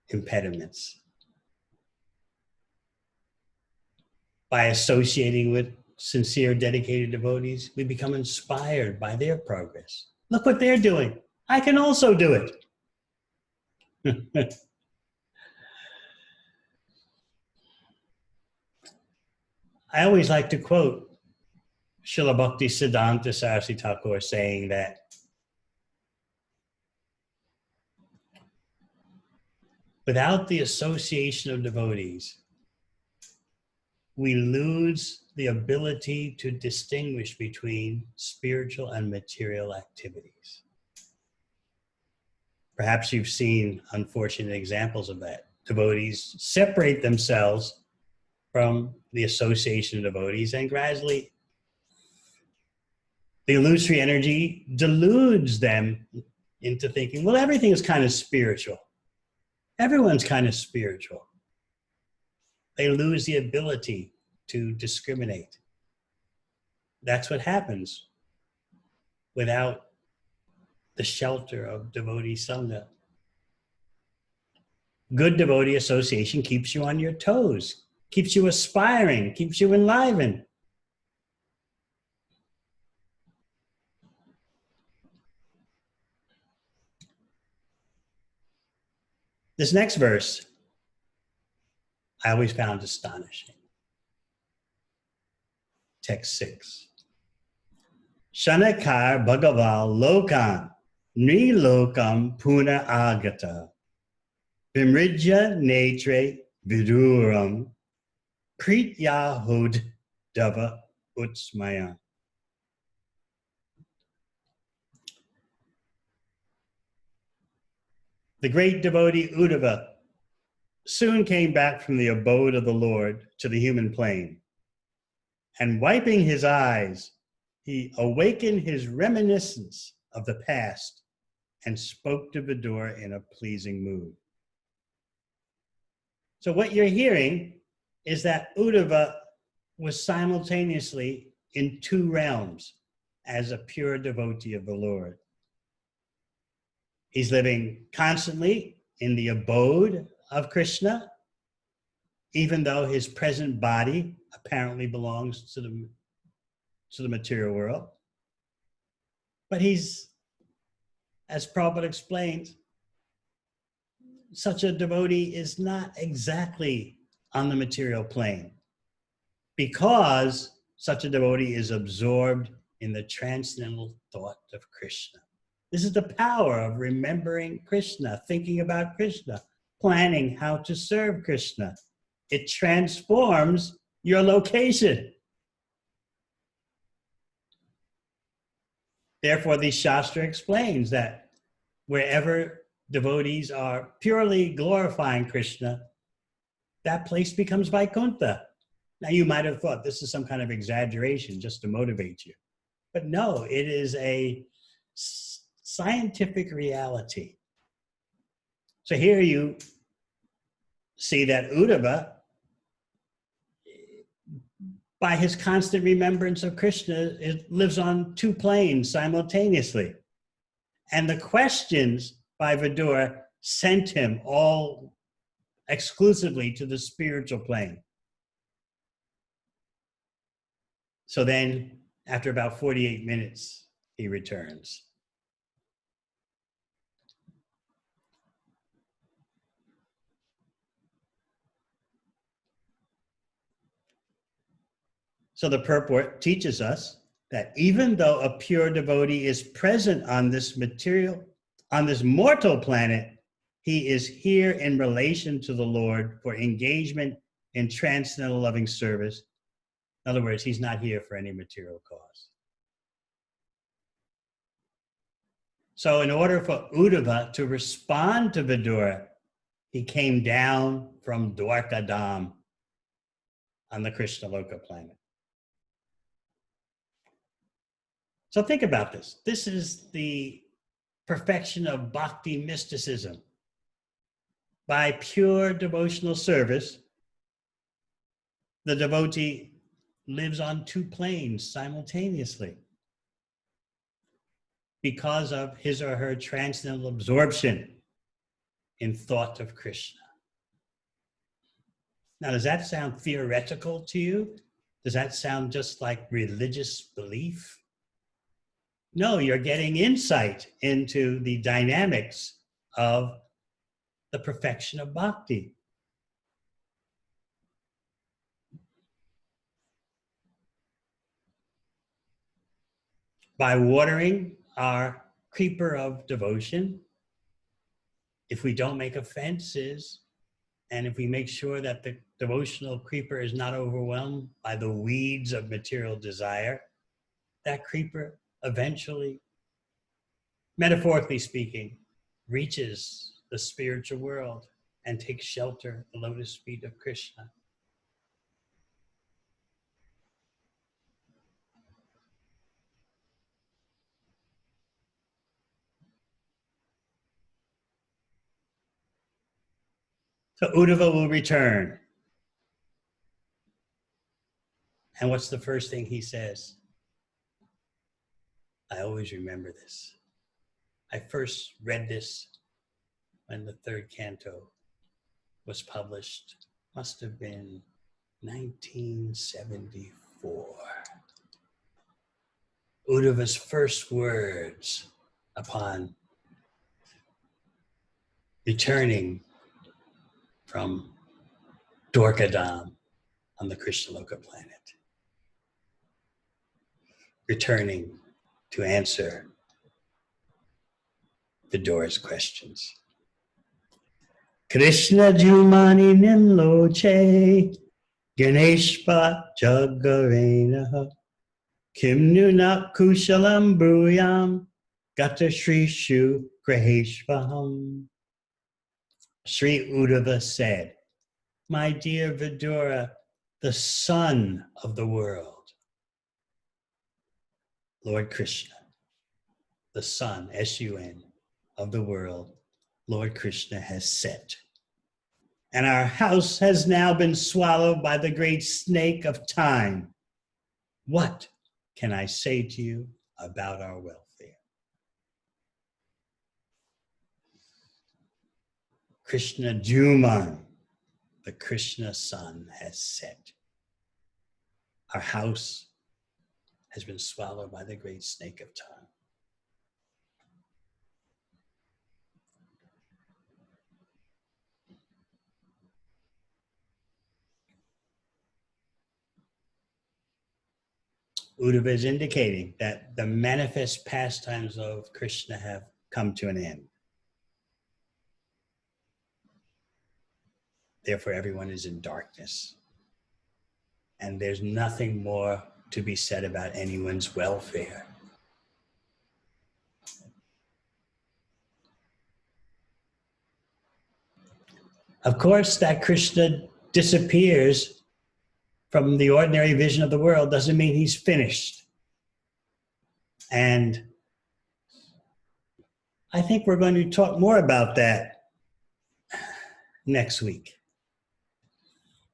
impediments. By associating with sincere, dedicated devotees, we become inspired by their progress. Look what they're doing. I can also do it. I always like to quote Srila Bhakti Siddhanta Saraswati Thakur saying that without the association of devotees, we lose the ability to distinguish between spiritual and material activities. Perhaps you've seen unfortunate examples of that. Devotees separate themselves from the association of devotees, and gradually the illusory energy deludes them into thinking, well, everything is kind of spiritual. Everyone's kind of spiritual. They lose the ability to discriminate. That's what happens without the shelter of devotee sangha. Good devotee association keeps you on your toes, keeps you aspiring, keeps you enlivened. This next verse, I always found astonishing. Text 6. Shanakar Bhagaval Lokan Nilokam Puna Agata Vimridya Netre Viduram Pritya Uddhava Utsmaya. The great devotee Uddhava soon came back from the abode of the Lord to the human plane, and wiping his eyes, he awakened his reminiscence of the past and spoke to Vidura in a pleasing mood. So what you're hearing is that Uddhava was simultaneously in two realms as a pure devotee of the Lord. He's living constantly in the abode of Krishna, even though his present body apparently belongs to the material world. But he's, as Prabhupada explains, such a devotee is not exactly on the material plane because such a devotee is absorbed in the transcendental thought of Krishna. This is the power of remembering Krishna, thinking about Krishna, planning how to serve Krishna. It transforms your location. Therefore, the Shastra explains that wherever devotees are purely glorifying Krishna, that place becomes Vaikuntha. Now, you might have thought this is some kind of exaggeration just to motivate you. But no, it is a scientific reality. So here you see that Uddhava, by his constant remembrance of Krishna, it lives on two planes simultaneously. And the questions by Vidura sent him all exclusively to the spiritual plane. So then, after about 48 minutes, he returns. So the purport teaches us that even though a pure devotee is present on this mortal planet, he is here in relation to the Lord for engagement in transcendental loving service. In other words, he's not here for any material cause. So in order for Uddhava to respond to Vidura, he came down from Dwarkadam on the Krishna Loka planet. So think about this. This is the perfection of bhakti mysticism. By pure devotional service, the devotee lives on two planes simultaneously because of his or her transcendental absorption in thought of Krishna. Now, does that sound theoretical to you? Does that sound just like religious belief? No, you're getting insight into the dynamics of the perfection of bhakti. By watering our creeper of devotion, if we don't make offenses, and if we make sure that the devotional creeper is not overwhelmed by the weeds of material desire, that creeper eventually, metaphorically speaking, reaches the spiritual world and takes shelter at the lotus feet of Krishna. So Uddhava will return. And what's the first thing he says? I always remember this. I first read this when the third canto was published. Must have been 1974. Uddhava's first words upon returning from Dwarkadam on the Krishna Loka planet. returning to answer the door's questions. Krishna Jumani Nimloche Ganeshpa Jagarena Kim Nuna Kushalam Bruyam Gata Shri Shu Graheshvaham. Sri Uddhava said, my dear Vidura, the Son of the world, Lord Krishna, the Son, S-U-N, of the world, Lord Krishna has set. And our house has now been swallowed by the great snake of time. What can I say to you about our welfare? Krishna Juman, the Krishna sun has set. Our house has been swallowed by the great snake of time. Uddhava is indicating that the manifest pastimes of Krishna have come to an end. Therefore, everyone is in darkness. And there's nothing more to be said about anyone's welfare. Of course, that Krishna disappears from the ordinary vision of the world doesn't mean he's finished. And I think we're going to talk more about that next week.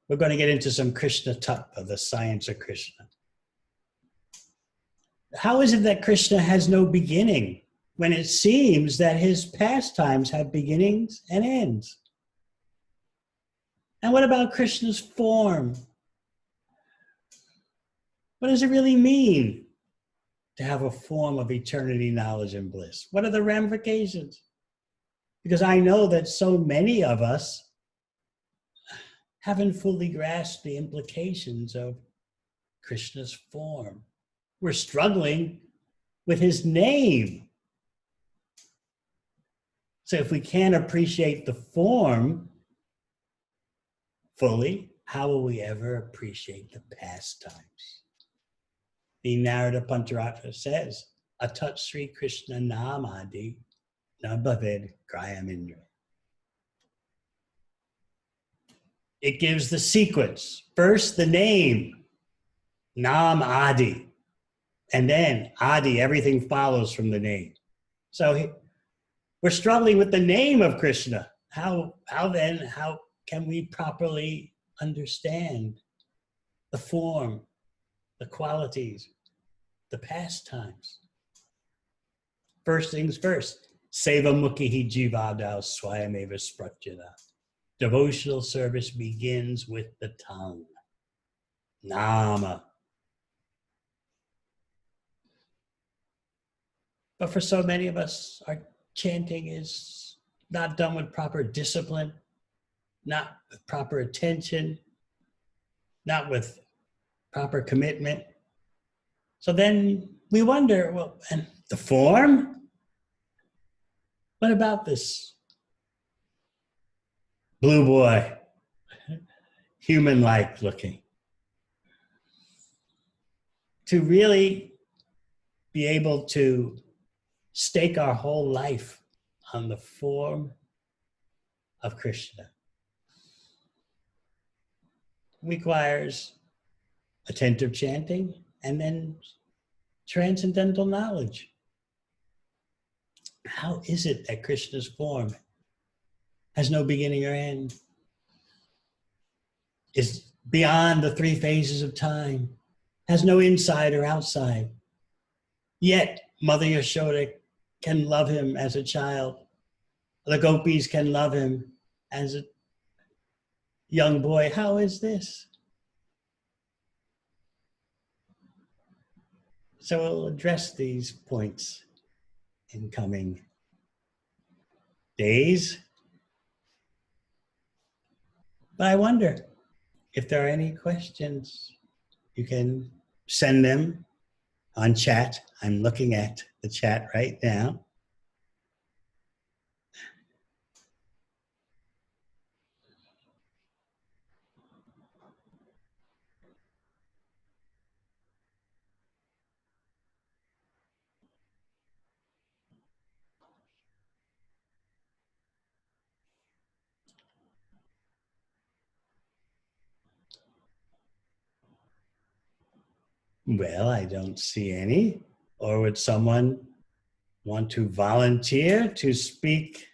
We're going to get into some Krishna Tattva, the science of Krishna. How is it that Krishna has no beginning when it seems that his pastimes have beginnings and ends? And what about Krishna's form? What does it really mean to have a form of eternity, knowledge, and bliss? What are the ramifications? Because I know that so many of us haven't fully grasped the implications of Krishna's form. We're struggling with his name. So if we can't appreciate the form fully, how will we ever appreciate the pastimes? The Narada Pantaratra says, Atat Sri Krishna Namadi Nabhaved Grayamindra. It gives the sequence. First, the name, Nam Adi. And then Adi, everything follows from the name. So we're struggling with the name of Krishna. How can we properly understand the form, the qualities, the pastimes? First things first, Seva Mukhi Jivadao Swayameva Spratyada. Devotional service begins with the tongue. Nama. But for so many of us, our chanting is not done with proper discipline, not with proper attention, not with proper commitment. So then we wonder, well, and the form? What about this blue boy, human-like looking? To really be able to stake our whole life on the form of Krishna requires attentive chanting and then transcendental knowledge. How is it that Krishna's form has no beginning or end, is beyond the three phases of time, has no inside or outside, yet Mother Yashoda can love him as a child. The gopis can love him as a young boy. How is this? So we'll address these points in coming days. But I wonder if there are any questions. You can send them on chat. I'm looking at the chat right now. Well, I don't see any. Or would someone want to volunteer to speak?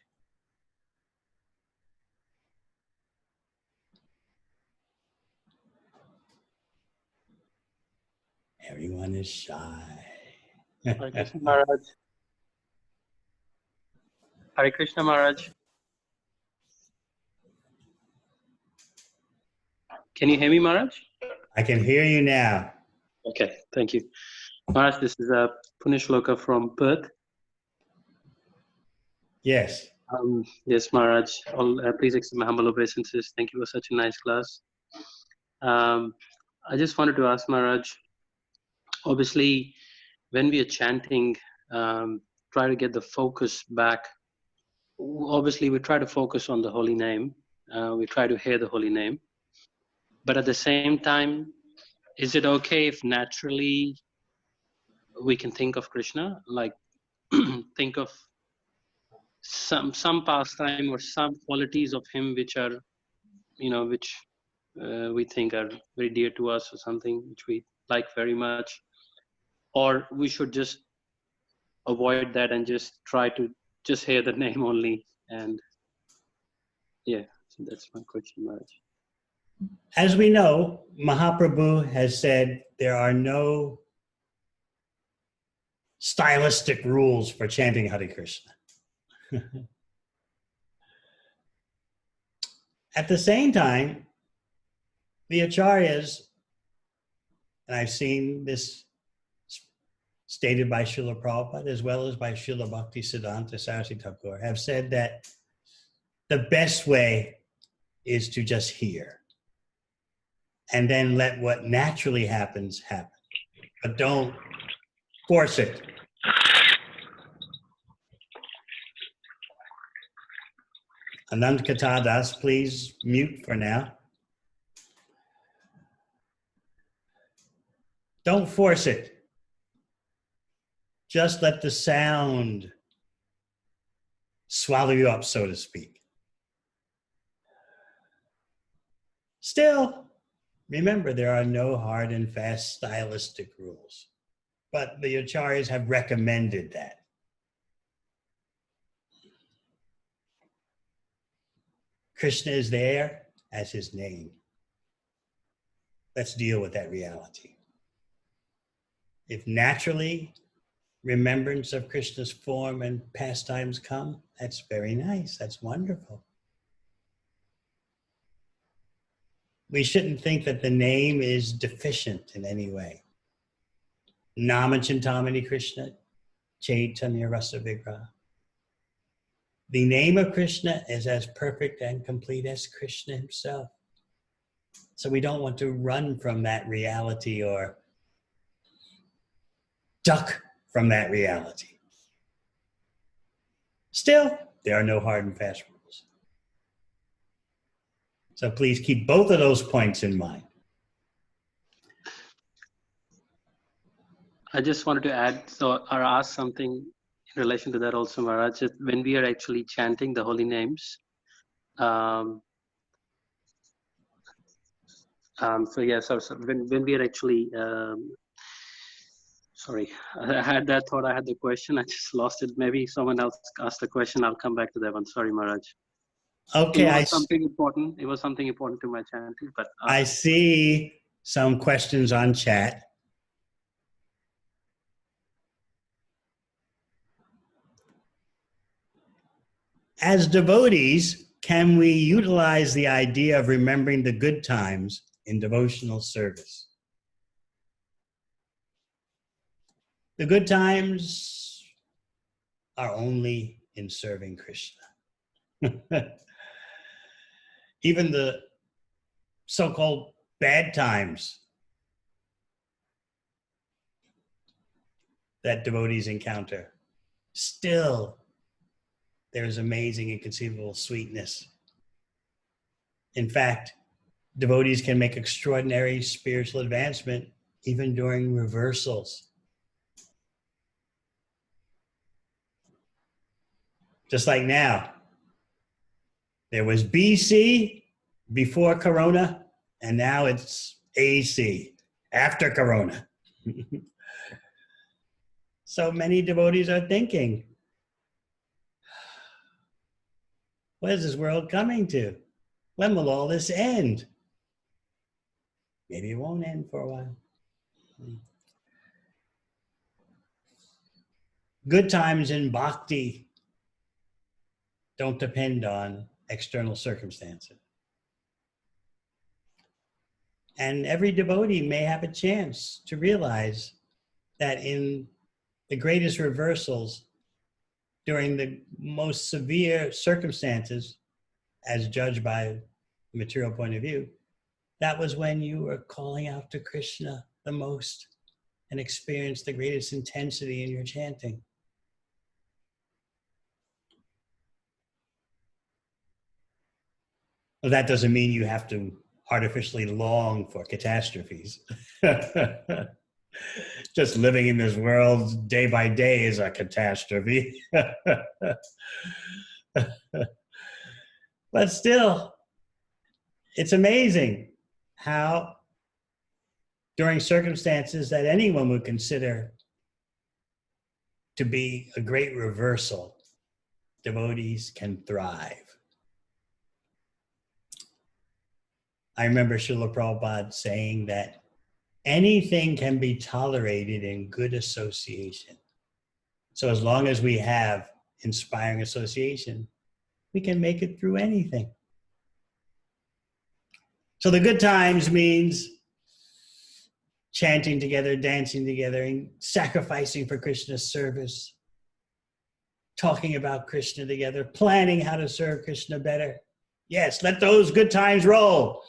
Everyone is shy. Hare Krishna Maharaj. Hare Krishna Maharaj. Can you hear me, Maharaj? I can hear you now. Okay, thank you. Maharaj, this is Punishloka from Perth. Yes. Yes, Maharaj. Please accept my humble obeisances. Thank you for such a nice class. I just wanted to ask Maharaj, obviously, when we are chanting, try to get the focus back. Obviously, we try to focus on the holy name. We try to hear the holy name. But at the same time, is it okay if naturally we can think of Krishna, like think of some pastime or some qualities of him which are, which we think are very dear to us, or something which we like very much, or we should just avoid that and just try to just hear the name only? And yeah, so that's my question, Maharaj. As we know, Mahaprabhu has said there are no stylistic rules for chanting Hare Krishna. At the same time, the acharyas, and I've seen this stated by Srila Prabhupada as well as by Srila Bhakti Siddhanta Saraswati Thakur, have said that the best way is to just hear and then let what naturally happens happen. But don't force it. Anand Katadas, please mute for now. Don't force it. Just let the sound swallow you up, so to speak. Still, remember, there are no hard and fast stylistic rules, but the acharyas have recommended that. Krishna is there as his name. Let's deal with that reality. If naturally remembrance of Krishna's form and pastimes come, that's very nice. That's wonderful. We shouldn't think that the name is deficient in any way. Nama Chintamani Krishna, Chaitanya Rasa Vigraha. The name of Krishna is as perfect and complete as Krishna himself. So we don't want to run from that reality or duck from that reality. Still, there are no hard and fast rules. So please keep both of those points in mind. I just wanted to add, or ask something in relation to that also, Maharaj. When we are actually chanting the holy names, so when we are actually, sorry, I had that thought, I had the question, I just lost it. Maybe someone else asked the question, I'll come back to that one. Sorry, Maharaj. Okay, it was something important to my chanting, but I see some questions on chat. As devotees, can we utilize the idea of remembering the good times in devotional service? The good times are only in serving Krishna. Even the so-called bad times that devotees encounter, still there's amazing, inconceivable sweetness. In fact, devotees can make extraordinary spiritual advancement even during reversals. Just like now, there was BC, before Corona, and now it's AC, after Corona. So many devotees are thinking, what is this world coming to? When will all this end? Maybe it won't end for a while. Good times in bhakti don't depend on external circumstances. And every devotee may have a chance to realize that in the greatest reversals, during the most severe circumstances, as judged by the material point of view, that was when you were calling out to Krishna the most and experienced the greatest intensity in your chanting. Well, that doesn't mean you have to artificially long for catastrophes. Just living in this world day by day is a catastrophe. But still, it's amazing how during circumstances that anyone would consider to be a great reversal, devotees can thrive. I remember Srila Prabhupada saying that anything can be tolerated in good association. So as long as we have inspiring association, we can make it through anything. So the good times means chanting together, dancing together, and sacrificing for Krishna's service, talking about Krishna together, planning how to serve Krishna better. Yes, let those good times roll.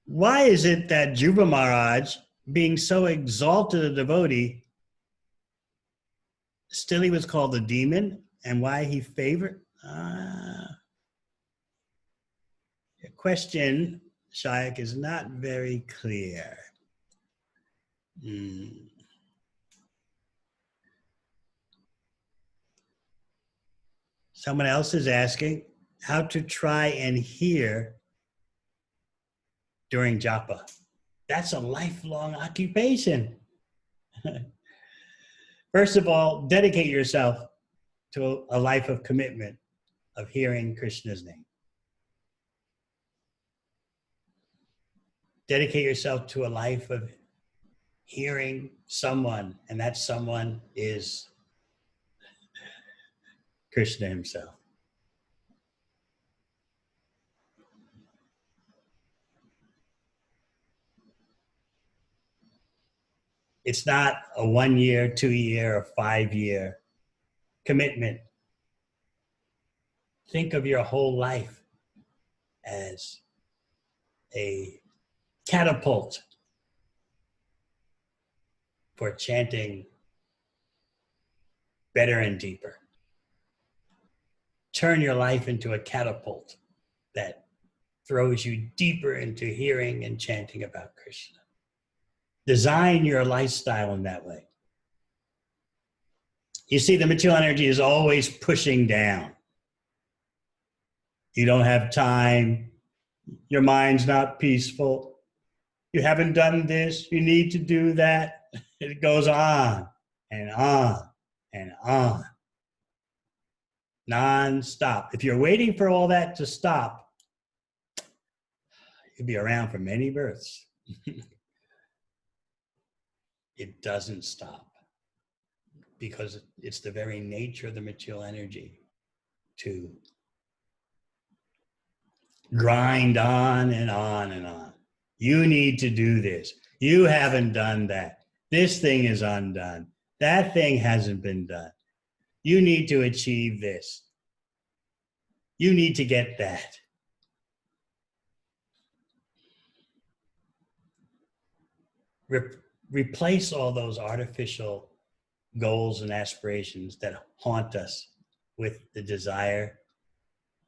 Why is it that Dhruva Maharaj, being so exalted a devotee, still he was called a demon, and why he favored? The question, Shayak, is not very clear. Someone else is asking how to try and hear during japa. That's a lifelong occupation. First of all, dedicate yourself to a life of commitment, of hearing Krishna's name. Dedicate yourself to a life of hearing someone, and that someone is Krishna himself. It's not a 1 year, 2 year, or 5 year commitment. Think of your whole life as a catapult for chanting better and deeper. Turn your life into a catapult that throws you deeper into hearing and chanting about Krishna. Design your lifestyle in that way. You see, the material energy is always pushing down. You don't have time. Your mind's not peaceful. You haven't done this. You need to do that. It goes on and on and on. Non-stop. If you're waiting for all that to stop, you'll be around for many births. It doesn't stop because it's the very nature of the material energy to grind on and on and on. You need to do this. You haven't done that. This thing is undone. That thing hasn't been done. You need to achieve this. You need to get that. replace all those artificial goals and aspirations that haunt us with the desire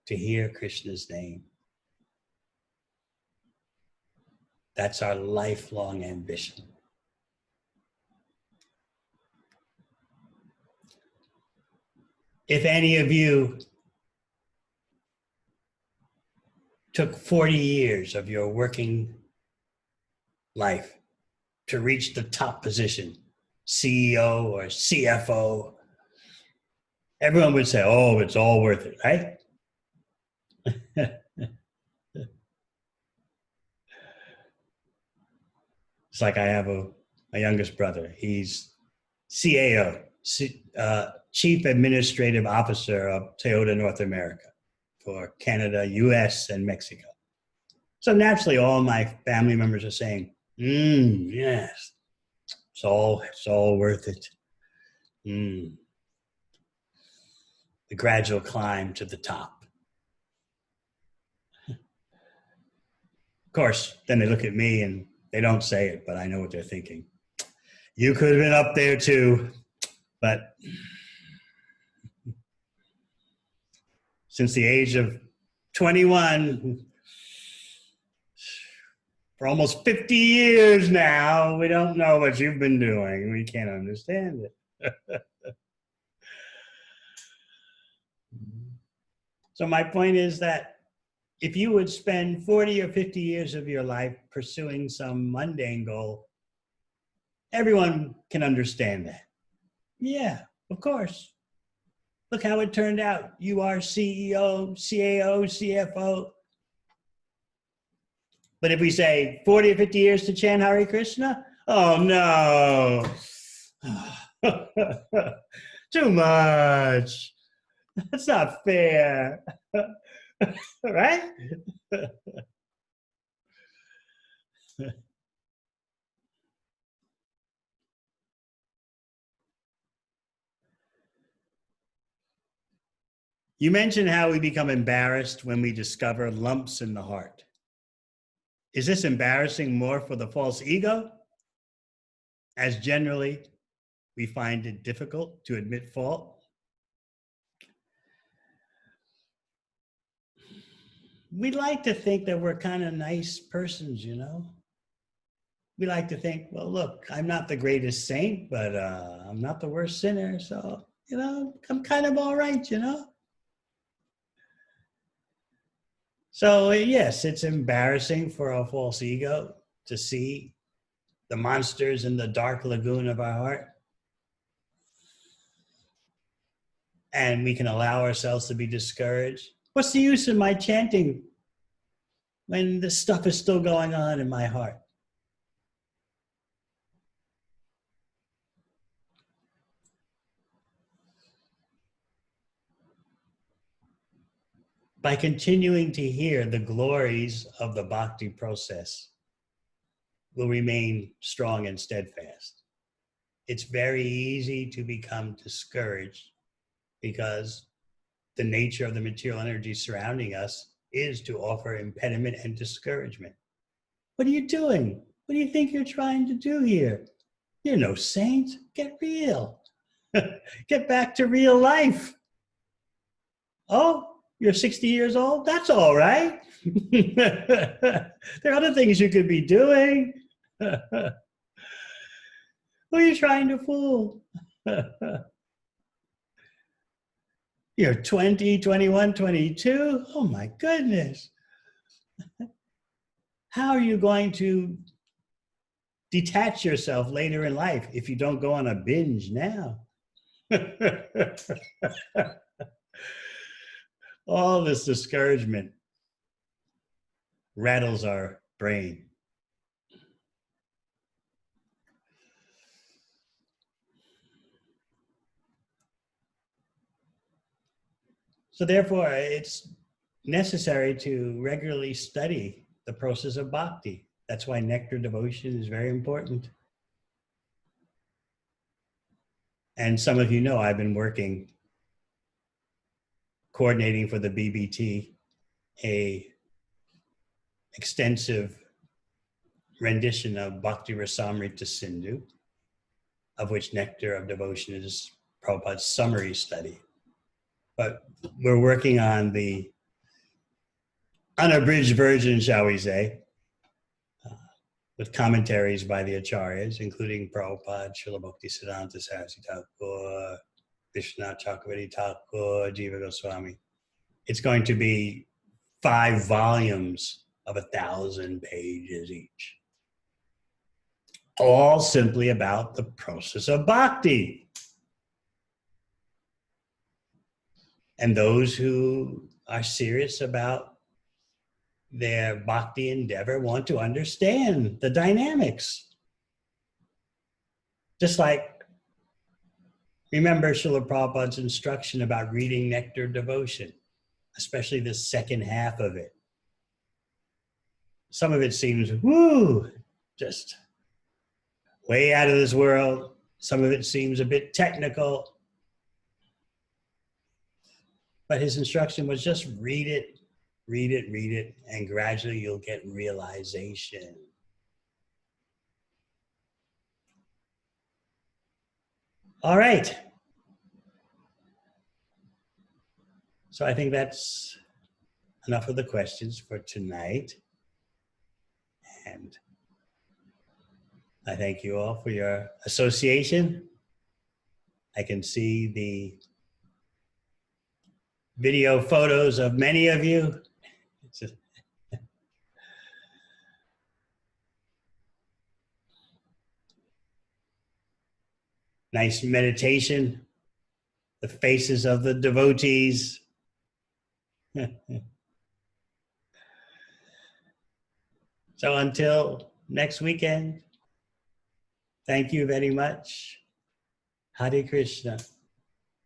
to hear Krishna's name. That's our lifelong ambition. If any of you took 40 years of your working life to reach the top position, CEO or CFO, everyone would say, oh, it's all worth it, right? It's like I have my youngest brother. He's CAO, Chief Administrative Officer of Toyota North America for Canada, US, and Mexico. So naturally, all my family members are saying, yes, it's all worth it. The gradual climb to the top. Of course, then they look at me and they don't say it, but I know what they're thinking. You could have been up there too, but since the age of 21, for almost 50 years now, we don't know what you've been doing. We can't understand it. So my point is that if you would spend 40 or 50 years of your life pursuing some mundane goal, everyone can understand that. Yeah, of course. Look how it turned out. You are CEO, CAO, CFO. But if we say 40 or 50 years to chant Hare Krishna, oh no. Too much. That's not fair. Right? You mentioned how we become embarrassed when we discover lumps in the heart. Is this embarrassing more for the false ego, as generally we find it difficult to admit fault? We like to think that we're kind of nice persons, you know? We like to think, well, look, I'm not the greatest saint, but I'm not the worst sinner. So, you know, I'm kind of all right, you know? So yes, it's embarrassing for our false ego to see the monsters in the dark lagoon of our heart. And we can allow ourselves to be discouraged. What's the use of my chanting when this stuff is still going on in my heart? By continuing to hear the glories of the bhakti process, we'll remain strong and steadfast. It's very easy to become discouraged because the nature of the material energy surrounding us is to offer impediment and discouragement. What are you doing? What do you think you're trying to do here? You're no saint. Get real. Get back to real life. Oh, you're 60 years old? That's all right. There are other things you could be doing. Who are you trying to fool? You're 20, 21, 22. Oh my goodness. How are you going to detach yourself later in life if you don't go on a binge now? All this discouragement rattles our brain. So therefore, it's necessary to regularly study the process of bhakti. That's why nectar devotion is very important. And some of you know I've been coordinating for the BBT, a extensive rendition of Bhakti Rasamrita Sindhu, of which Nectar of Devotion is Prabhupada's summary study. But we're working on the unabridged version, shall we say, with commentaries by the Acharyas, including Prabhupada, Srila Bhaktisiddhanta Saraswati Thakur, Krishna Chakravarti Thakur, Jiva Goswami. It's going to be 5 volumes of 1,000 pages each. All simply about the process of bhakti. And those who are serious about their bhakti endeavor want to understand the dynamics. Just like, remember Srila Prabhupada's instruction about reading Nectar Devotion, especially the second half of it. Some of it seems, woo, just way out of this world. Some of it seems a bit technical. But his instruction was just read it, read it, read it, and gradually you'll get realization. All right. So I think that's enough of the questions for tonight. And I thank you all for your association. I can see the video photos of many of you. It's just nice meditation, the faces of the devotees. So until next weekend, thank you very much. Hare Krishna.